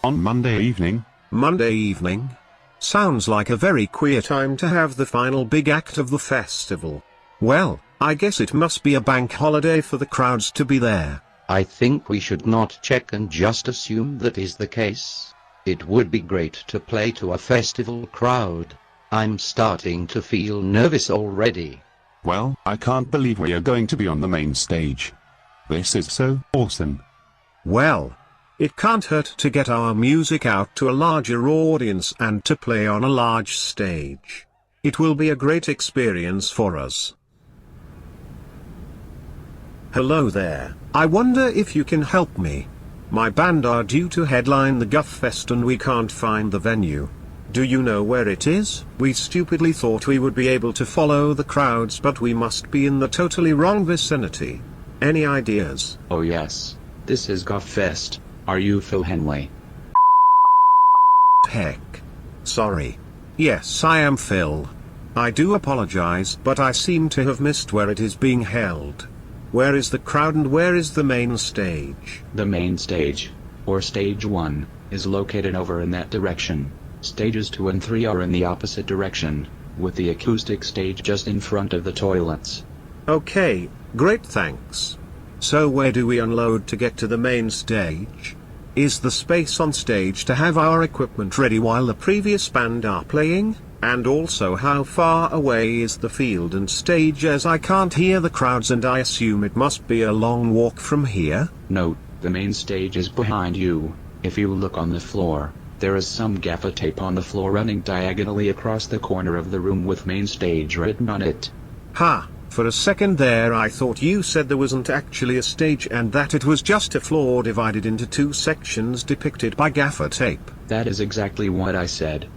On Monday evening. Monday evening? Sounds like a very queer time to have the final big act of the festival. Well, I guess it must be a bank holiday for the crowds to be there. I think we should not check and just assume that is the case. It would be great to play to a festival crowd. I'm starting to feel nervous already. Well, I can't believe we are going to be on the main stage. This is so awesome. Well, it can't hurt to get our music out to a larger audience and to play on a large stage. It will be a great experience for us. Hello there, I wonder if you can help me. My band are due to headline the Guff Fest and we can't find the venue. Do you know where it is? We stupidly thought we would be able to follow the crowds, but we must be in the totally wrong vicinity. Any ideas? Oh yes, this is Guff Fest. Are you Phil Henley? Heck. Sorry. Yes, I am Phil. I do apologize, but I seem to have missed where it is being held. Where is the crowd and where is the main stage? The main stage, or stage 1, is located over in that direction. Stages 2 and 3 are in the opposite direction, with the acoustic stage just in front of the toilets. Okay, great, thanks. So where do we unload to get to the main stage? Is the space on stage to have our equipment ready while the previous band are playing? And also, how far away is the field and stage, as I can't hear the crowds and I assume it must be a long walk from here? Note, the main stage is behind you. If you look on the floor, there is some gaffer tape on the floor running diagonally across the corner of the room with main stage written on it. Ha, for a second there I thought you said there wasn't actually a stage and that it was just a floor divided into 2 sections depicted by gaffer tape. That is exactly what I said.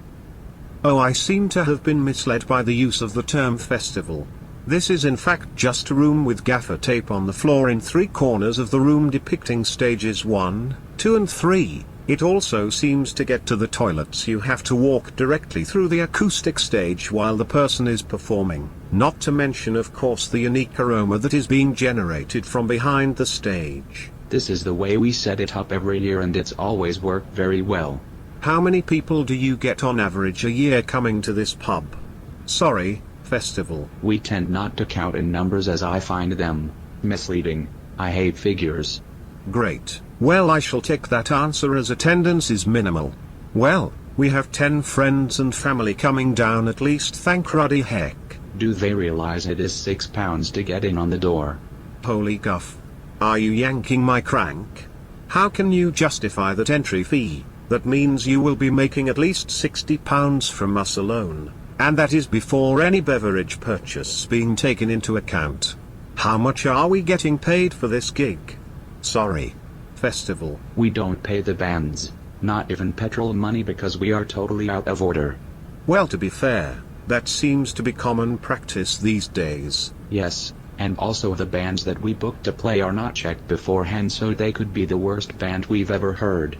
Oh, I seem to have been misled by the use of the term festival. This is in fact just a room with gaffer tape on the floor in 3 corners of the room depicting stages 1, 2 and 3. It also seems to get to the toilets you have to walk directly through the acoustic stage while the person is performing, not to mention of course the unique aroma that is being generated from behind the stage. This is the way we set it up every year and it's always worked very well. How many people do you get on average a year coming to this pub? Sorry, festival. We tend not to count in numbers as I find them misleading. I hate figures. Great. Well, I shall take that answer as attendance is minimal. Well, we have 10 friends and family coming down at least, thank ruddy heck. Do they realize it is £6 to get in on the door? Holy guff. Are you yanking my crank? How can you justify that entry fee? That means you will be making at least £60 from us alone. And that is before any beverage purchase being taken into account. How much are we getting paid for this gig? Sorry. Festival. We don't pay the bands, not even petrol money, because we are totally out of order. Well, to be fair, that seems to be common practice these days. Yes, and also the bands that we book to play are not checked beforehand, so they could be the worst band we've ever heard.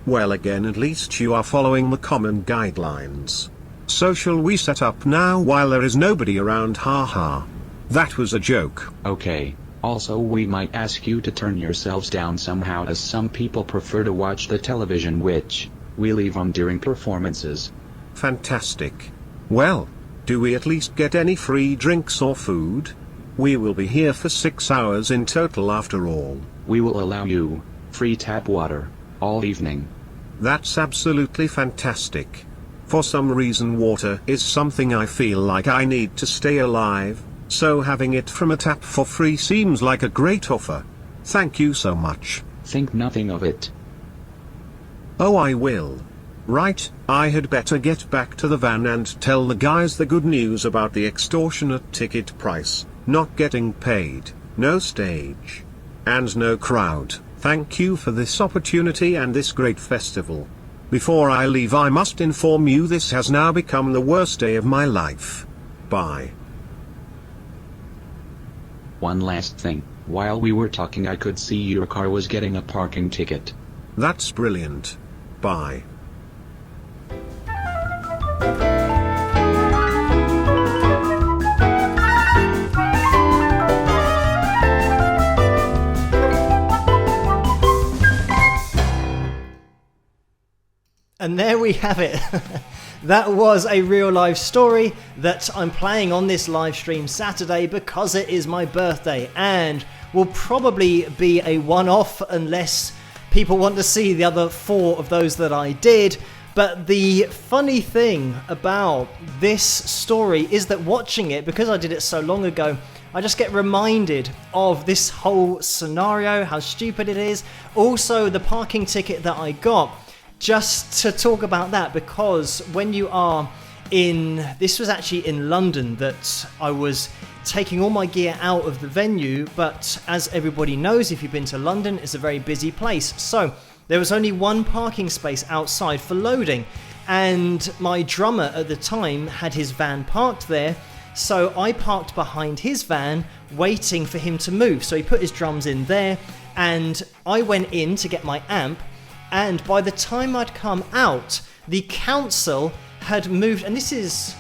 Well, again, at least you are following the common guidelines. So shall we set up now while there is nobody around? Haha. That was a joke. Okay. Also, we might ask you to turn yourselves down somehow, as some people prefer to watch the television, which we leave on during performances. Fantastic. Well, do we at least get any free drinks or food? We will be here for 6 hours in total after all. We will allow you free tap water all evening. That's absolutely fantastic. For some reason water is something I feel like I need to stay alive. So having it from a tap for free seems like a great offer. Thank you so much. Think nothing of it. Oh, I will. Right, I had better get back to the van and tell the guys the good news about the extortionate ticket price, not getting paid, no stage, and no crowd. Thank you for this opportunity and this great festival. Before I leave, I must inform you this has now become the worst day of my life. Bye. One last thing, while we were talking I could see your car was getting a parking ticket. That's brilliant. Bye. And there we have it. That was a real life story that I'm playing on this live stream Saturday because it is my birthday, and will probably be a one-off unless people want to see the other 4 of those that I did. But the funny thing about this story is that watching it, because I did it so long ago, I just get reminded of this whole scenario, how stupid it is. Also, the parking ticket that I got, just to talk about that, because when you are in, this was actually in London that I was taking all my gear out of the venue, but as everybody knows, if you've been to London, it's a very busy place. So there was only one parking space outside for loading, and my drummer at the time had his van parked there, so I parked behind his van waiting for him to move. So he put his drums in there, and I went in to get my amp, and by the time I'd come out, the council had moved, and this is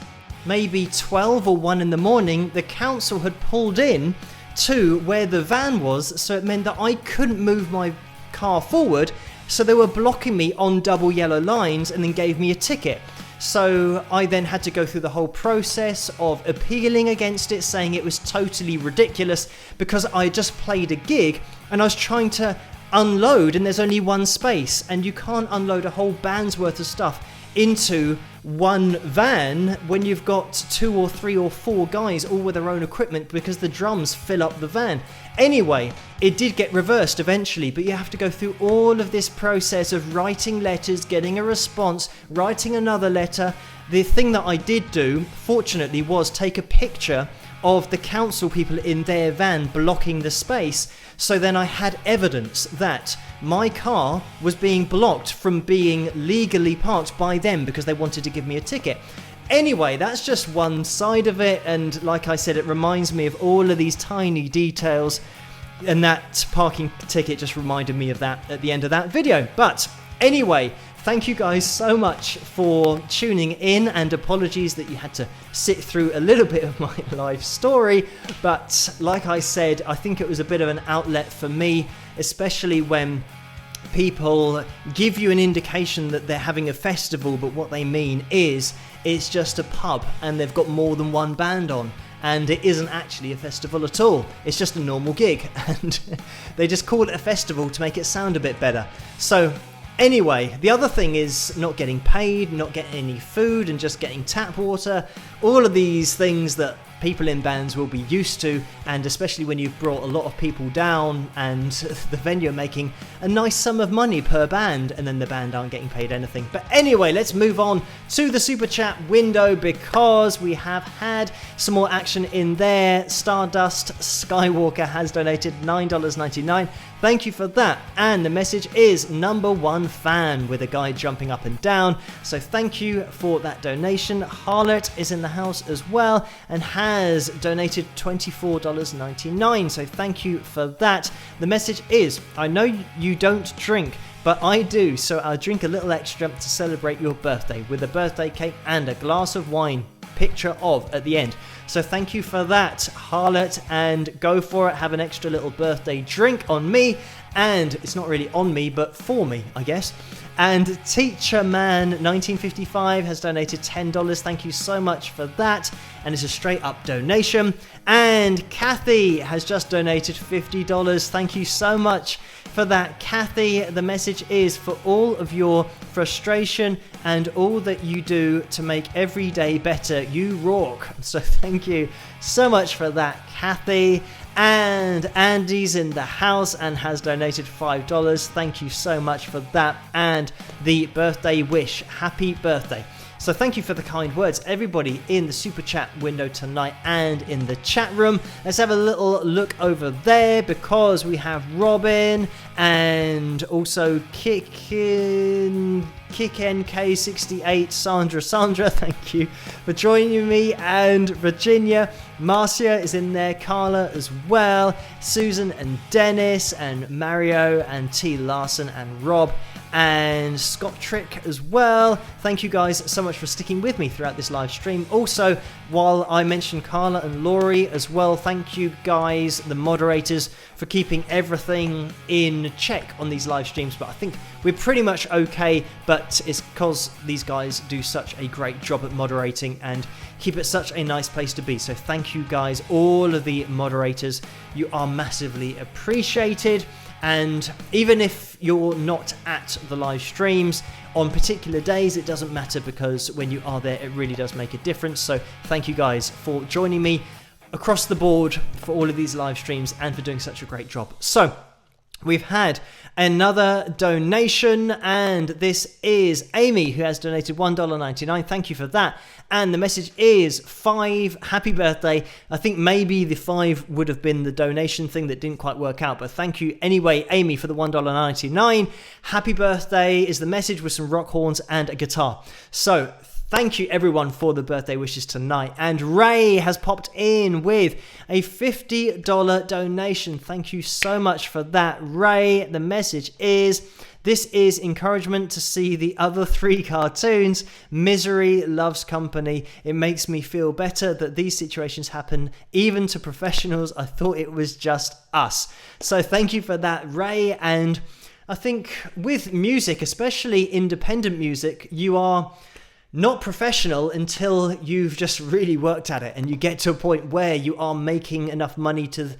maybe 12 or 1 in the morning, the council had pulled in to where the van was, so it meant that I couldn't move my car forward, so they were blocking me on double yellow lines and then gave me a ticket. So I then had to go through the whole process of appealing against it, saying it was totally ridiculous because I just played a gig and I was trying to unload and there's only one space, and you can't unload a whole band's worth of stuff into one van when you've got 2 or 3 or 4 guys all with their own equipment, because the drums fill up the van. Anyway, it did get reversed eventually, but you have to go through all of this process of writing letters, getting a response, writing another letter. The thing that I did do, fortunately, was take a picture of the council people in their van blocking the space. So then I had evidence that my car was being blocked from being legally parked by them because they wanted to give me a ticket. Anyway, that's just one side of it, and like I said, it reminds me of all of these tiny details, and that parking ticket just reminded me of that at the end of that video. But anyway, thank you guys so much for tuning in, and apologies that you had to sit through a little bit of my life story. But like I said, I think it was a bit of an outlet for me, especially when people give you an indication that they're having a festival, but what they mean is it's just a pub and they've got more than one band on. And it isn't actually a festival at all. It's just a normal gig, and they just call it a festival to make it sound a bit better. So anyway, the other thing is not getting paid, not getting any food, and just getting tap water. All of these things that people in bands will be used to, and especially when you've brought a lot of people down and the venue are making a nice sum of money per band, and then the band aren't getting paid anything. But anyway, let's move on to the super chat window, because we have had some more action in there. Stardust Skywalker has donated $9.99. Thank you for that. And the message is #1 fan, with a guy jumping up and down. So thank you for that donation. Harlot is in the house as well and has donated $24.99. So thank you for that. The message is, I know you don't drink, but I do, so I'll drink a little extra to celebrate your birthday with a birthday cake and a glass of wine, picture of at the end. So thank you for that, Harlot, and go for it. Have an extra little birthday drink on me, and it's not really on me, but for me, I guess. And Teacher Man 1955 has donated $10. Thank you so much for that, and it's a straight up donation. And Kathy has just donated $50. Thank you so much for that, Kathy. The message is, for all of your frustration and all that you do to make every day better, you rock. So thank you so much for that, Kathy. And Andy's in the house and has donated $5. Thank you so much for that, and the birthday wish. Happy birthday. So thank you for the kind words, everybody in the super chat window tonight and in the chat room. Let's have a little look over there, because we have Robin and also KickNK68, Sandra, thank you for joining me, and Virginia. Marcia is in there, Carla as well, Susan and Dennis and Mario and T. Larson and Rob and Scott Trick as well. Thank you guys so much for sticking with me throughout this live stream. Also, while I mentioned Carla and Laurie as well, thank you guys, the moderators, for keeping everything in check on these live streams. But I think we're pretty much okay, but it's because these guys do such a great job at moderating and keep it such a nice place to be. So thank you guys, all of the moderators. You are massively appreciated. And even if you're not at the live streams on particular days, it doesn't matter, because when you are there, it really does make a difference. So thank you guys for joining me across the board for all of these live streams and for doing such a great job. So we've had another donation, and this is Amy, who has donated $1.99. Thank you for that. And the message is 5, happy birthday. I think maybe the 5 would have been the donation thing that didn't quite work out, but thank you anyway, Amy, for the $1.99. Happy birthday is the message, with some rock horns and a guitar. So thank you everyone for the birthday wishes tonight. And Ray has popped in with a $50 donation. Thank you so much for that, Ray. The message is, this is encouragement to see the other 3 cartoons. Misery loves company. It makes me feel better that these situations happen even to professionals. I thought it was just us. So thank you for that, Ray. And I think with music, especially independent music, you are not professional until you've just really worked at it and you get to a point where you are making enough money to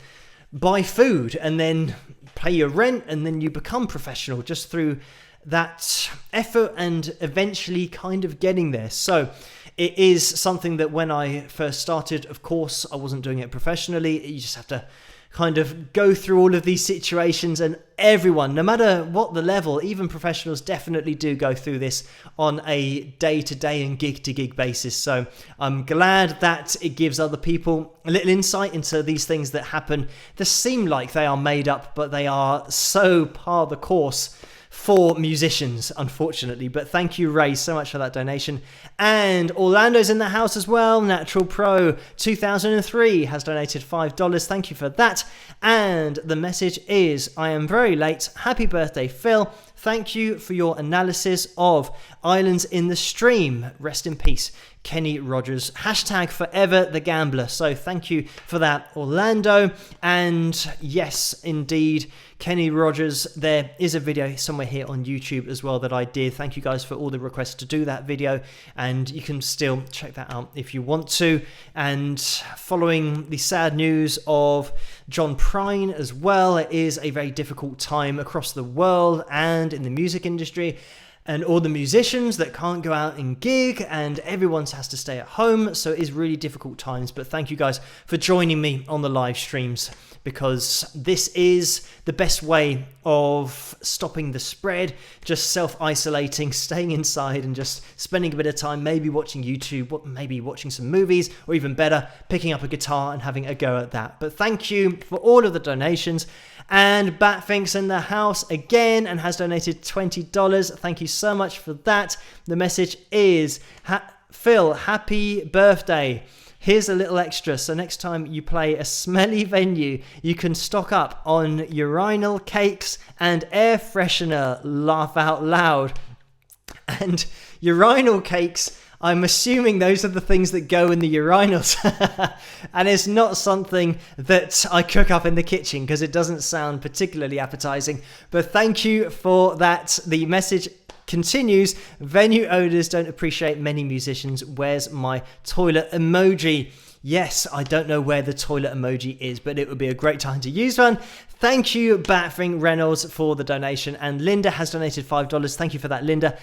buy food and then pay your rent, and then you become professional just through that effort and eventually kind of getting there. So it is something that when I first started, of course, I wasn't doing it professionally. You just have to kind of go through all of these situations, and everyone, no matter what the level, even professionals, definitely do go through this on a day-to-day and gig-to-gig basis. So I'm glad that it gives other people a little insight into these things that happen that seem like they are made up, but they are so par the course for musicians, unfortunately. But thank you, Ray, so much for that donation. And Orlando's in the house as well. Natural Pro 2003 has donated $5. Thank you for that. And the message is, I am very late. Happy birthday, Phil. Thank you for your analysis of Islands in the Stream. Rest in peace, Kenny Rogers. Hashtag forever the gambler. So thank you for that, Orlando. And yes, indeed, Kenny Rogers, there is a video somewhere here on YouTube as well that I did. Thank you guys for all the requests to do that video, and you can still check that out if you want to. And following the sad news of John Prine as well, it is a very difficult time across the world and in the music industry, and all the musicians that can't go out and gig, and everyone has to stay at home. So it is really difficult times. But thank you guys for joining me on the live streams, because this is the best way of stopping the spread, just self-isolating, staying inside and just spending a bit of time maybe watching YouTube, maybe watching some movies, or even better, picking up a guitar and having a go at that. But thank you for all of the donations. And Batfink's in the house again and has donated $20. Thank you so much for that. The message is, Phil, happy birthday. Here's a little extra, so next time you play a smelly venue, you can stock up on urinal cakes and air freshener. Laugh out loud. And urinal cakes, I'm assuming those are the things that go in the urinals. And it's not something that I cook up in the kitchen, because it doesn't sound particularly appetizing. But thank you for that. The message continues, venue owners don't appreciate many musicians. Where's my toilet emoji? Yes, I don't know where the toilet emoji is, but it would be a great time to use one. Thank you, Batfring Reynolds, for the donation. And Linda has donated $5. Thank you for that, Linda.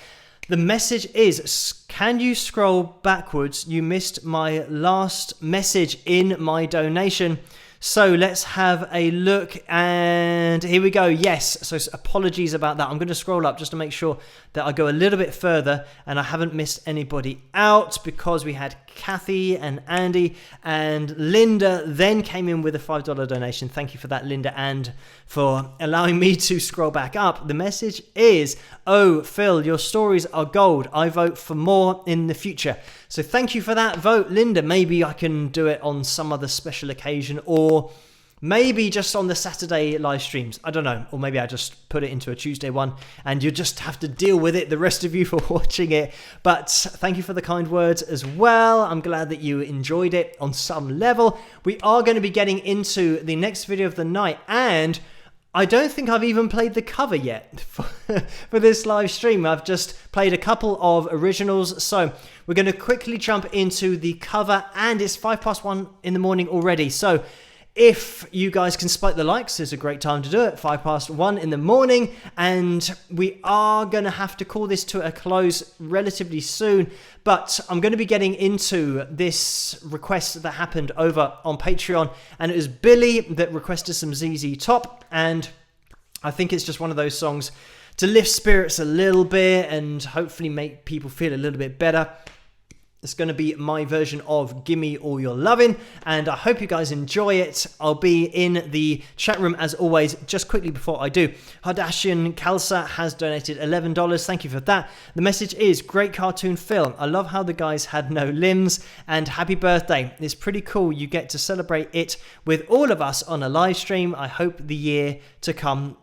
The message is, can you scroll backwards? You missed my last message in my donation. So let's have a look, and here we go. Yes, so apologies about that. I'm going to scroll up just to make sure that I go a little bit further and I haven't missed anybody out, because we had Kathy and Andy, and Linda then came in with a $5 donation. Thank you for that, Linda, and for allowing me to scroll back up. The message is, oh, Phil, your stories are gold. I vote for more in the future. So thank you for that vote, Linda. Maybe I can do it on some other special occasion, or Maybe just on the Saturday live streams. I don't know. Or maybe I just put it into a Tuesday one and you just have to deal with it, the rest of you, for watching it. But thank you for the kind words as well. I'm glad that you enjoyed it on some level. We are going to be getting into the next video of the night, and I don't think I've even played the cover yet for this live stream. I've just played a couple of originals. So we're going to quickly jump into the cover, and it's 1:05 in the morning already. So if you guys can spike the likes, it's a great time to do it. 1:05 in the morning, and we are going to have to call this to a close relatively soon. But I'm going to be getting into this request that happened over on Patreon, and it was Billy that requested some ZZ Top, and I think it's just one of those songs to lift spirits a little bit and hopefully make people feel a little bit better. It's going to be my version of Gimme All Your Lovin', and I hope you guys enjoy it. I'll be in the chat room as always. Just quickly before I do, Hardashian Kalsa has donated $11. Thank you for that. The message is, great cartoon film. I love how the guys had no limbs, and happy birthday. It's pretty cool. You get to celebrate it with all of us on a live stream. I hope the year to come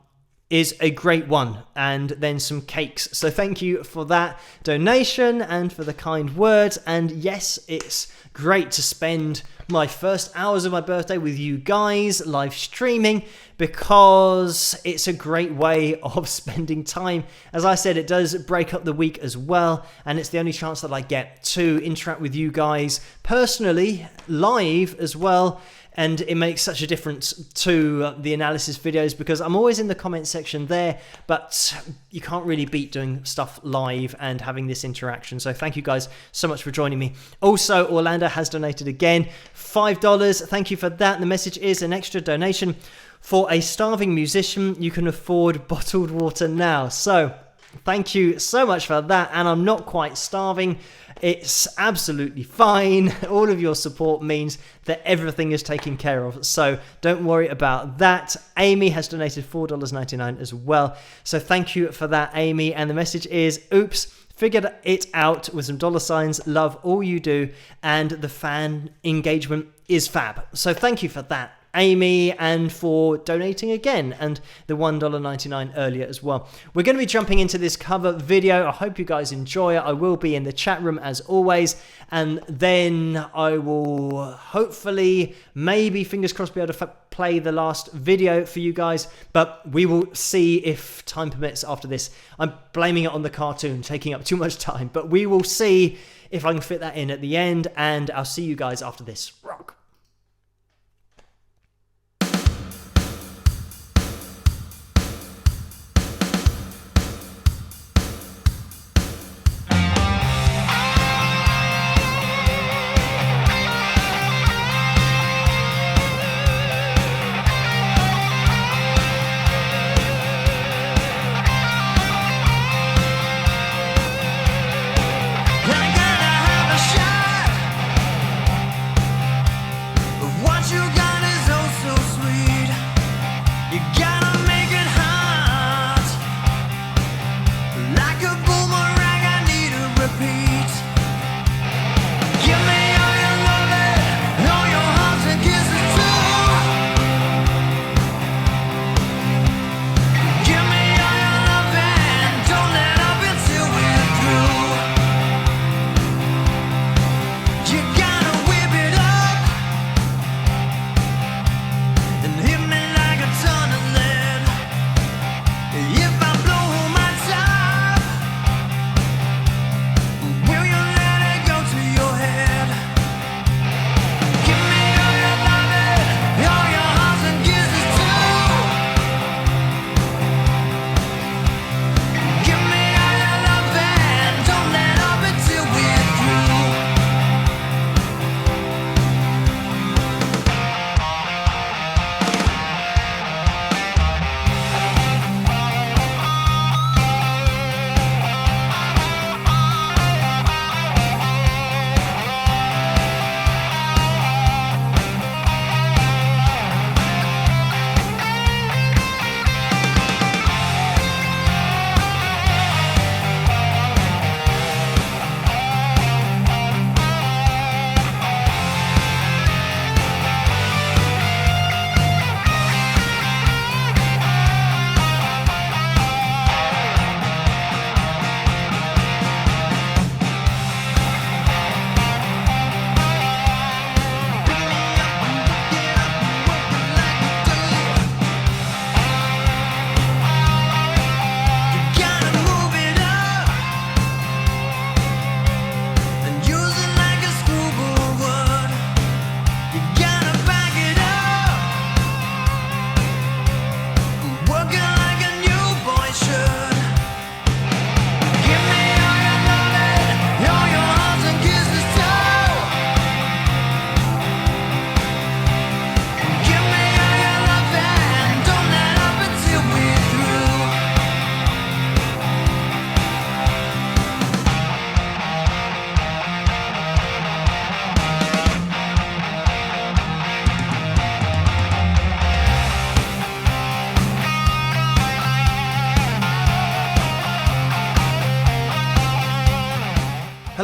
is a great one, and then some cakes. So thank you for that donation and for the kind words. And yes, it's great to spend my first hours of my birthday with you guys live streaming, because it's a great way of spending time. As I said, it does break up the week as well, and it's the only chance that I get to interact with you guys personally live as well. And it makes such a difference to the analysis videos, because I'm always in the comment section there, but you can't really beat doing stuff live and having this interaction. So thank you guys so much for joining me. Also, Orlando has donated again, $5. Thank you for that. The message is, an extra donation for a starving musician. You can afford bottled water now. So thank you so much for that. And I'm not quite starving. It's absolutely fine. All of your support means that everything is taken care of, so don't worry about that. Amy has donated $4.99 as well, so thank you for that, Amy. And the message is, oops, figured it out with some dollar signs. Love all you do, and the fan engagement is fab. So thank you for that, Amy, and for donating again, and the $1.99 earlier as well. We're going to be jumping into this cover video. I hope you guys enjoy it. I will be in the chat room as always, and then I will hopefully, maybe, fingers crossed, be able to play the last video for you guys, but we will see if time permits after this. I'm blaming it on the cartoon taking up too much time, but we will see if I can fit that in at the end, and I'll see you guys after this. Rock.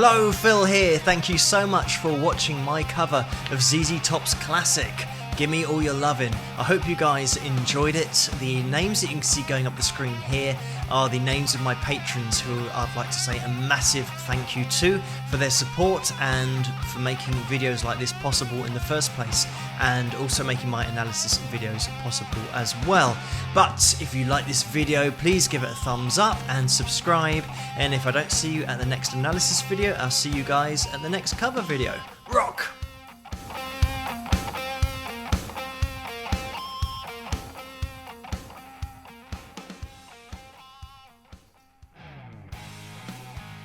Hello, Phil here. Thank you so much for watching my cover of ZZ Top's classic, Gimme All Your Lovin'. I hope you guys enjoyed it. The names that you can see going up the screen here are the names of my patrons who I'd like to say a massive thank you to for their support and for making videos like this possible in the first place, and also making my analysis videos possible as well. But if you like this video, please give it a thumbs up and subscribe, and if I don't see you at the next analysis video, I'll see you guys at the next cover video. Rock!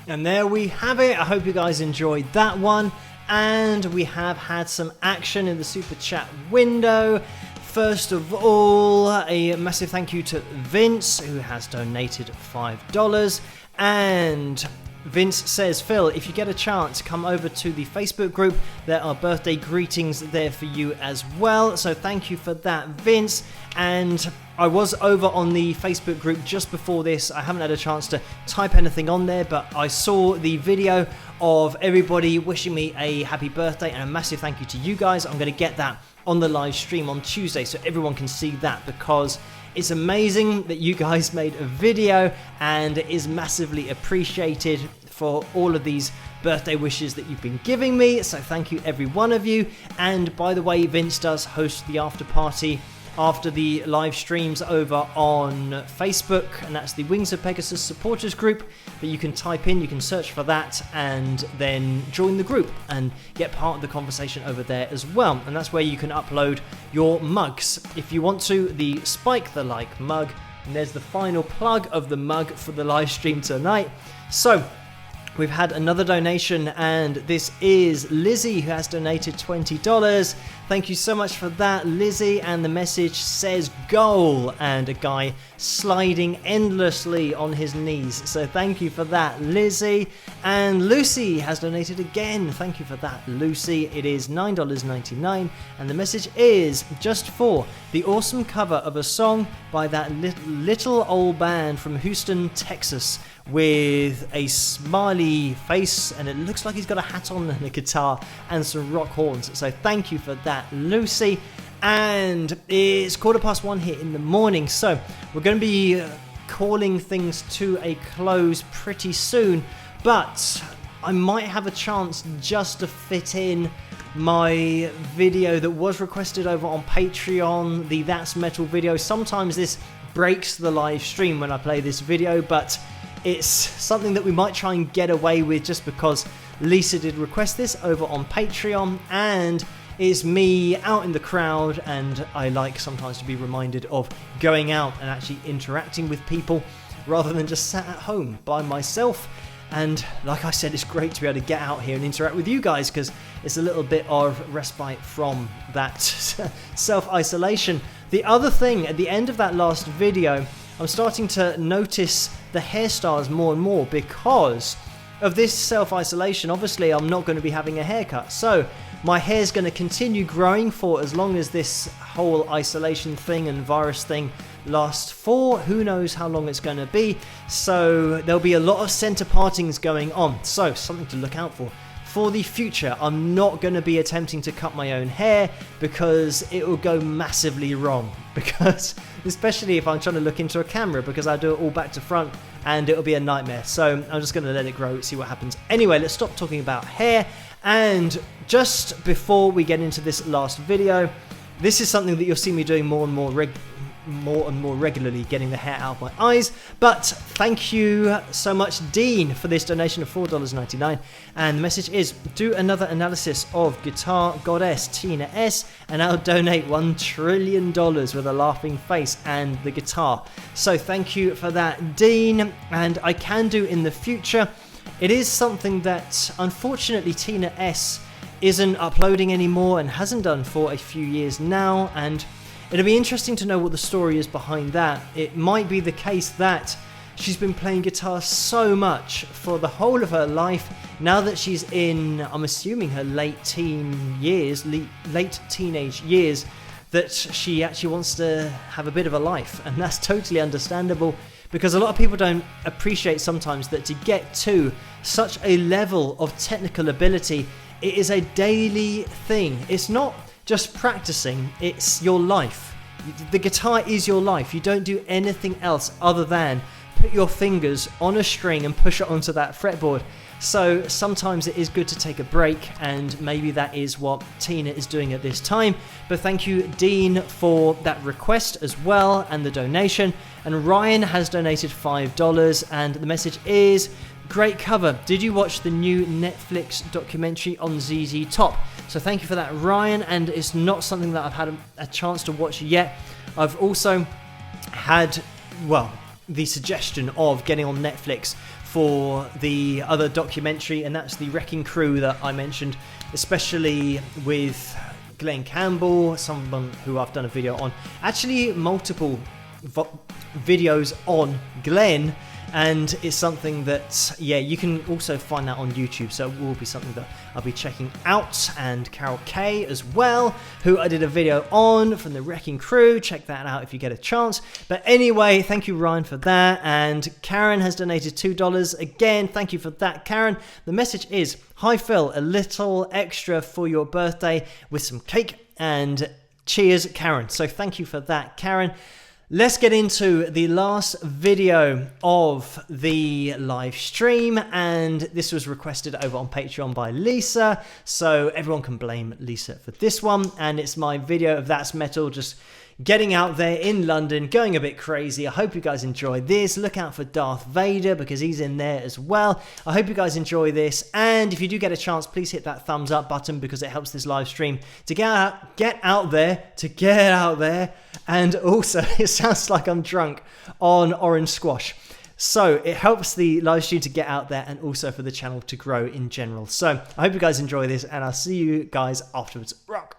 And there we have it. I hope you guys enjoyed that one. And we have had some action in the super chat window. First of all, a massive thank you to Vince, who has donated $5. And Vince says, Phil, if you get a chance, come over to the Facebook group. There are birthday greetings there for you as well. So thank you for that, Vince. And I was over on the Facebook group just before this. I haven't had a chance to type anything on there, but I saw the video of everybody wishing me a happy birthday, and a massive thank you to you guys. I'm going to get that on the live stream on Tuesday so everyone can see that, because it's amazing that you guys made a video, and it is massively appreciated for all of these birthday wishes that you've been giving me. So thank you, every one of you. And by the way, Vince does host the after party after the live streams over on Facebook, and that's the Wings of Pegasus supporters group that you can type in. You can search for that and then join the group and get part of the conversation over there as well. And that's where you can upload your mugs if you want to. The Spike the Like mug, and there's the final plug of the mug for the live stream tonight. So we've had another donation, and this is Lizzie, who has donated $20. Thank you so much for that, Lizzie. And the message says goal, and a guy sliding endlessly on his knees. So thank you for that, Lizzie. And Lucy has donated again. Thank you for that, Lucy. It is $9.99, and the message is just for the awesome cover of a song by that little old band from Houston, Texas, with a smiley face, and it looks like he's got a hat on and a guitar and some rock horns. So thank you for that, Lucy. And it's 1:15 here in the morning, so we're going to be calling things to a close pretty soon, but I might have a chance just to fit in my video that was requested over on Patreon, the That's Metal video. Sometimes this breaks the live stream when I play this video, but it's something that we might try and get away with just because Lisa did request this over on Patreon, and it's me out in the crowd, and I like sometimes to be reminded of going out and actually interacting with people rather than just sat at home by myself. And like I said, it's great to be able to get out here and interact with you guys, because it's a little bit of respite from that self-isolation. The other thing, at the end of that last video, I'm starting to notice the hairstyles more and more because of this self-isolation. Obviously, I'm not going to be having a haircut, so my hair's going to continue growing for as long as this whole isolation thing and virus thing lasts for. Who knows how long it's going to be. So there'll be a lot of center partings going on, so something to look out for the future. I'm not going to be attempting to cut my own hair because it will go massively wrong, because especially if I'm trying to look into a camera, because I do it all back to front and it'll be a nightmare. So I'm just going to let it grow, see what happens. Anyway, let's stop talking about hair. And just before we get into this last video, this is something that you'll see me doing more and more regularly, getting the hair out of my eyes. But thank you so much, Dean, for this donation of $4.99. And the message is, do another analysis of guitar goddess Tina S, and I'll donate $1 trillion with a laughing face and the guitar. So thank you for that, Dean, and I can do in the future. It is something that unfortunately Tina S isn't uploading anymore and hasn't done for a few years now, and it'll be interesting to know what the story is behind that. It might be the case that she's been playing guitar so much for the whole of her life, now that she's in, I'm assuming, her late teenage years, that she actually wants to have a bit of a life, and that's totally understandable. because a lot of people don't appreciate sometimes that to get to such a level of technical ability, it is a daily thing. It's not just practicing, it's your life. The guitar is your life. You don't do anything else other than put your fingers on a string and push it onto that fretboard. So sometimes it is good to take a break, and maybe that is what Tina is doing at this time. But thank you, Dean, for that request as well, and the donation. And Ryan has donated $5, and the message is, great cover. Did you watch the new Netflix documentary on ZZ Top? So thank you for that, Ryan, and it's not something that I've had a chance to watch yet. I've also had, well, the suggestion of getting on Netflix for the other documentary, and that's the Wrecking Crew that I mentioned, especially with Glenn Campbell, someone who I've done a video on, actually multiple videos on Glenn, and it's something that, yeah, you can also find that on YouTube, so it will be something that I'll be checking out. And Carol Kay as well, who I did a video on from the Wrecking Crew. Check that out if you get a chance. But anyway, thank you, Ryan, for that. And Karen has donated $2. Again, thank you for that, Karen. The message is, hi Phil, a little extra for your birthday with some cake, and cheers, Karen. So thank you for that, Karen. Let's get into the last video of the live stream, and this was requested over on Patreon by Lisa, so everyone can blame Lisa for this one. And it's my video of That's Metal, just getting out there in London, going a bit crazy. I hope you guys enjoy this. Look out for Darth Vader because he's in there as well. I hope you guys enjoy this, and if you do get a chance, please hit that thumbs up button because it helps this live stream to get out there. And also, it sounds like I'm drunk on orange squash. So it helps the live stream to get out there, and also for the channel to grow in general. So I hope you guys enjoy this, and I'll see you guys afterwards. Rock!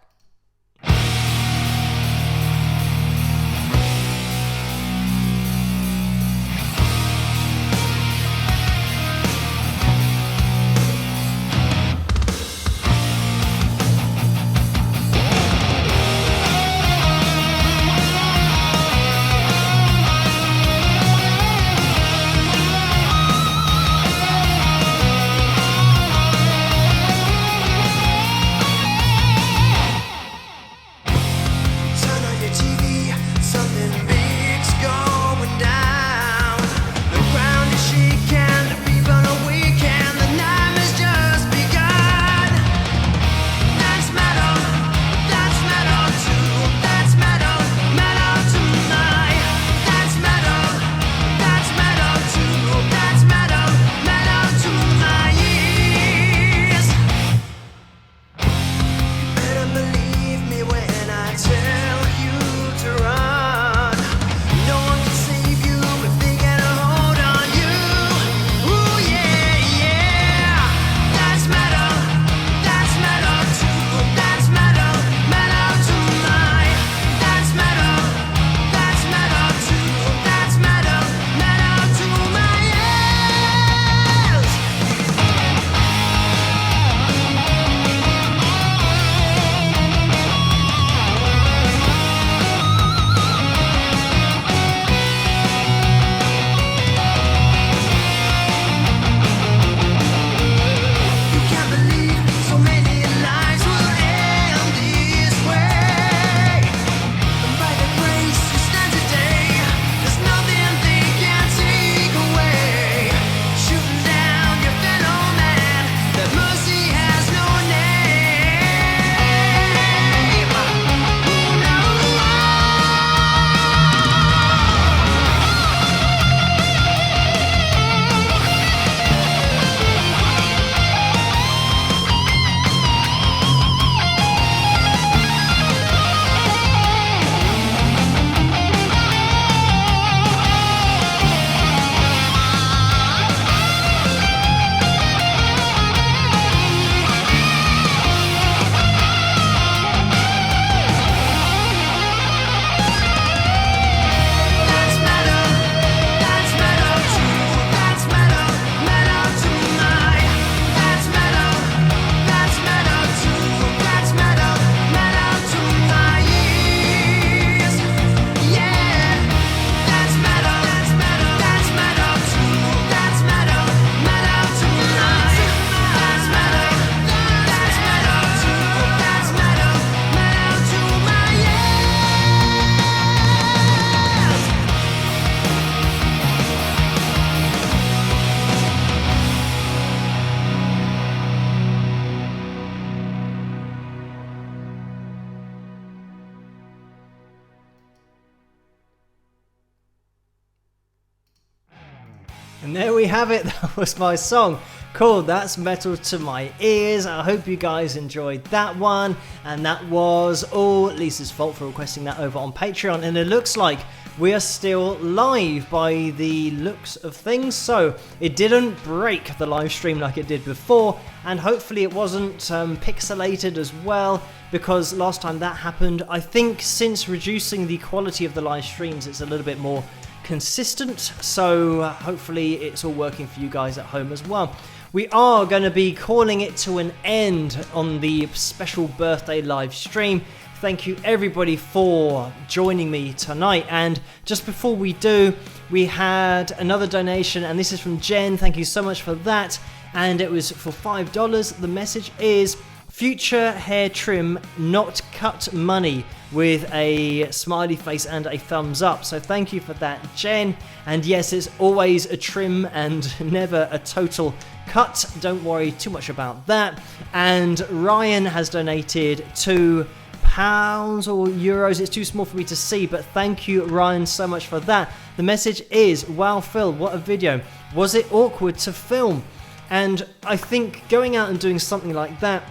And there we have it. That was my song called That's Metal to My Ears. I hope you guys enjoyed that one. And that was all Lisa's fault for requesting that over on Patreon. And it looks like we are still live by the looks of things. So it didn't break the live stream like it did before. And hopefully it wasn't pixelated as well, because last time that happened, I think since reducing the quality of the live streams, it's a little bit more consistent. So hopefully it's all working for you guys at home as well. We are going to be calling it to an end on the special birthday live stream. Thank you everybody for joining me tonight. And just before we do, we had another donation, and this is from Jen. Thank you so much for that. And it was for $5. The message is future hair trim, not cut money, with a smiley face and a thumbs up. So thank you for that, Jen. And yes, it's always a trim and never a total cut. Don't worry too much about that. And Ryan has donated £2 or euros. It's too small for me to see, but thank you, Ryan, so much for that. The message is, wow, Phil, what a video. Was it awkward to film? And I think going out and doing something like that,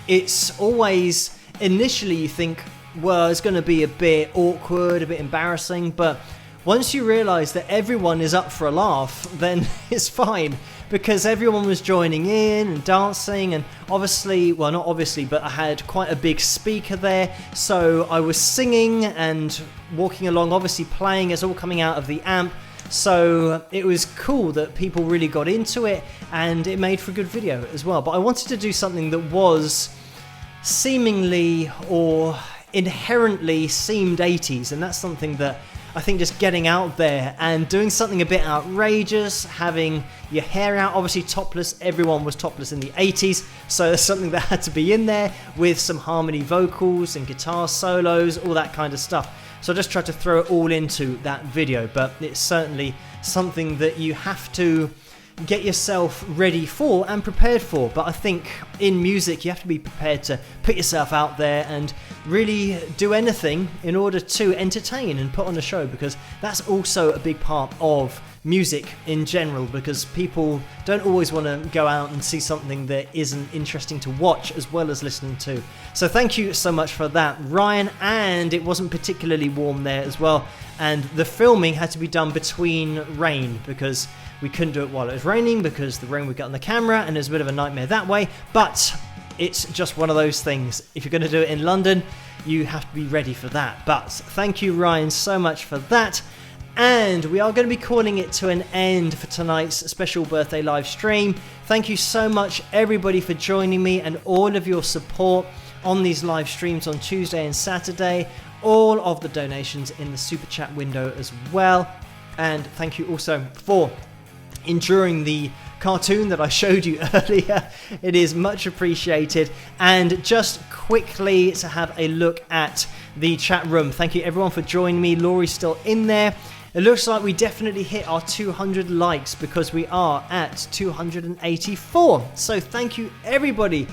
it's always, initially you think, well, it's going to be a bit awkward, a bit embarrassing, but once you realise that everyone is up for a laugh, then it's fine, because everyone was joining in and dancing, and obviously, well, not obviously, but I had quite a big speaker there, so I was singing and walking along, obviously playing, it's all coming out of the amp. So it was cool that people really got into it, and it made for a good video as well. But I wanted to do something that was seemingly or inherently seemed 80s, and that's something that I think just getting out there and doing something a bit outrageous, having your hair out, obviously topless, everyone was topless in the 80s, so there's something that had to be in there with some harmony vocals and guitar solos, all that kind of stuff. So I just tried to throw it all into that video, but it's certainly something that you have to get yourself ready for and prepared for. But I think in music you have to be prepared to put yourself out there and really do anything in order to entertain and put on a show, because that's also a big part of music in general, because people don't always want to go out and see something that isn't interesting to watch as well as listening to. So thank you so much for that, Ryan. And it wasn't particularly warm there as well, and the filming had to be done between rain, because we couldn't do it while it was raining because the rain would get on the camera and it was a bit of a nightmare that way. But it's just one of those things. If you're going to do it in London, you have to be ready for that. But thank you, Ryan, so much for that. And we are going to be calling it to an end for tonight's special birthday live stream. Thank you so much, everybody, for joining me and all of your support on these live streams on Tuesday and Saturday. All of the donations in the super chat window as well. And thank you also for enduring the cartoon that I showed you earlier. It is much appreciated. And just quickly to have a look at the chat room. Thank you everyone for joining me. Laurie's still in there. It looks like we definitely hit our 200 likes, because we are at 284. So thank you everybody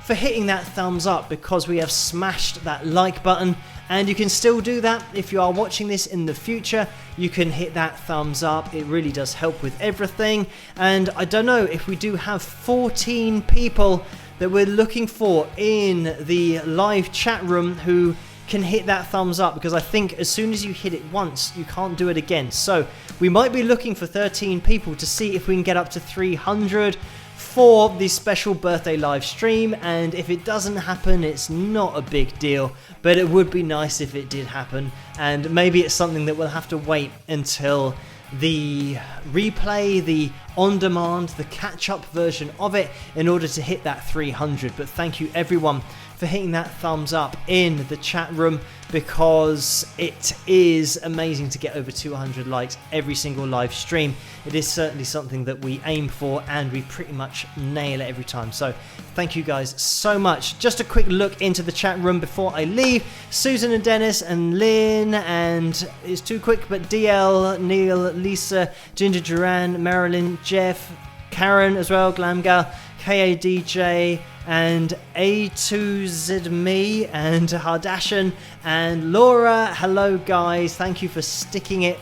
for hitting that thumbs up, because we have smashed that like button. And you can still do that if you are watching this in the future. You can hit that thumbs up. It really does help with everything. And I don't know if we do have 14 people that we're looking for in the live chat room who can hit that thumbs up, because I think as soon as you hit it once, you can't do it again. So we might be looking for 13 people to see if we can get up to 300 for the special birthday live stream. And if it doesn't happen, it's not a big deal, but it would be nice if it did happen. And maybe it's something that we'll have to wait until the replay, the on-demand, the catch-up version of it in order to hit that 300. But thank you everyone for hitting that thumbs up in the chat room, because it is amazing to get over 200 likes every single live stream. It is certainly something that we aim for, and we pretty much nail it every time. So thank you guys so much. Just a quick look into the chat room before I leave. Susan and Dennis and Lynn, and it's too quick, but DL, Neil, Lisa, Ginger Duran, Marilyn, Jeff, Karen as well, Glamgal, KADJ, and A2ZME, and Hardashan, and Laura. Hello guys, thank you for sticking it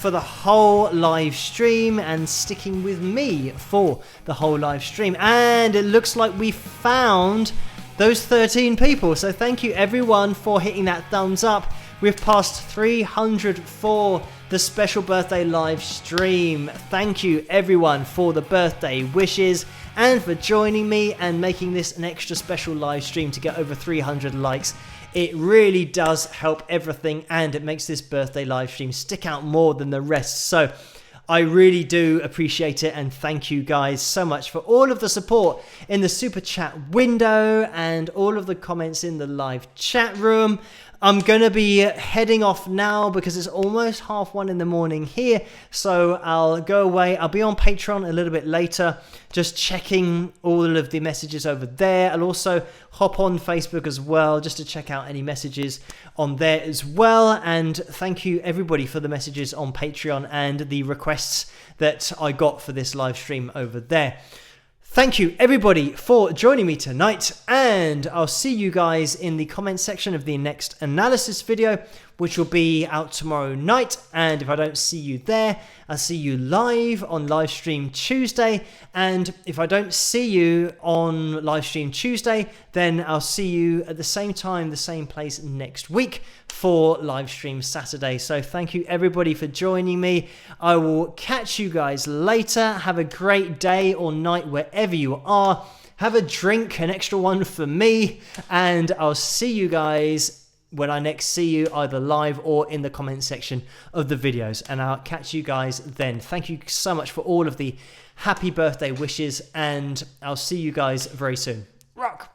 for the whole live stream and sticking with me for the whole live stream. And it looks like we found those 13 people. So thank you everyone for hitting that thumbs up. We've passed 300 for the special birthday live stream. Thank you everyone for the birthday wishes and for joining me and making this an extra special live stream to get over 300 likes. It really does help everything, and it makes this birthday live stream stick out more than the rest. So I really do appreciate it, and thank you guys so much for all of the support in the super chat window and all of the comments in the live chat room. I'm going to be heading off now because it's almost 1:30 in the morning here. So I'll go away. I'll be on Patreon a little bit later, just checking all of the messages over there. I'll also hop on Facebook as well, just to check out any messages on there as well. And thank you everybody for the messages on Patreon and the requests that I got for this live stream over there. Thank you everybody for joining me tonight, and I'll see you guys in the comment section of the next analysis video, which will be out tomorrow night. And if I don't see you there, I'll see you live on Livestream Tuesday. And if I don't see you on Livestream Tuesday, then I'll see you at the same time, the same place next week for Livestream Saturday. So thank you everybody for joining me. I will catch you guys later. Have a great day or night wherever you are. Have a drink, an extra one for me, and I'll see you guys when I next see you, either live or in the comment section of the videos, and I'll catch you guys then. Thank you so much for all of the happy birthday wishes, and I'll see you guys very soon. Rock!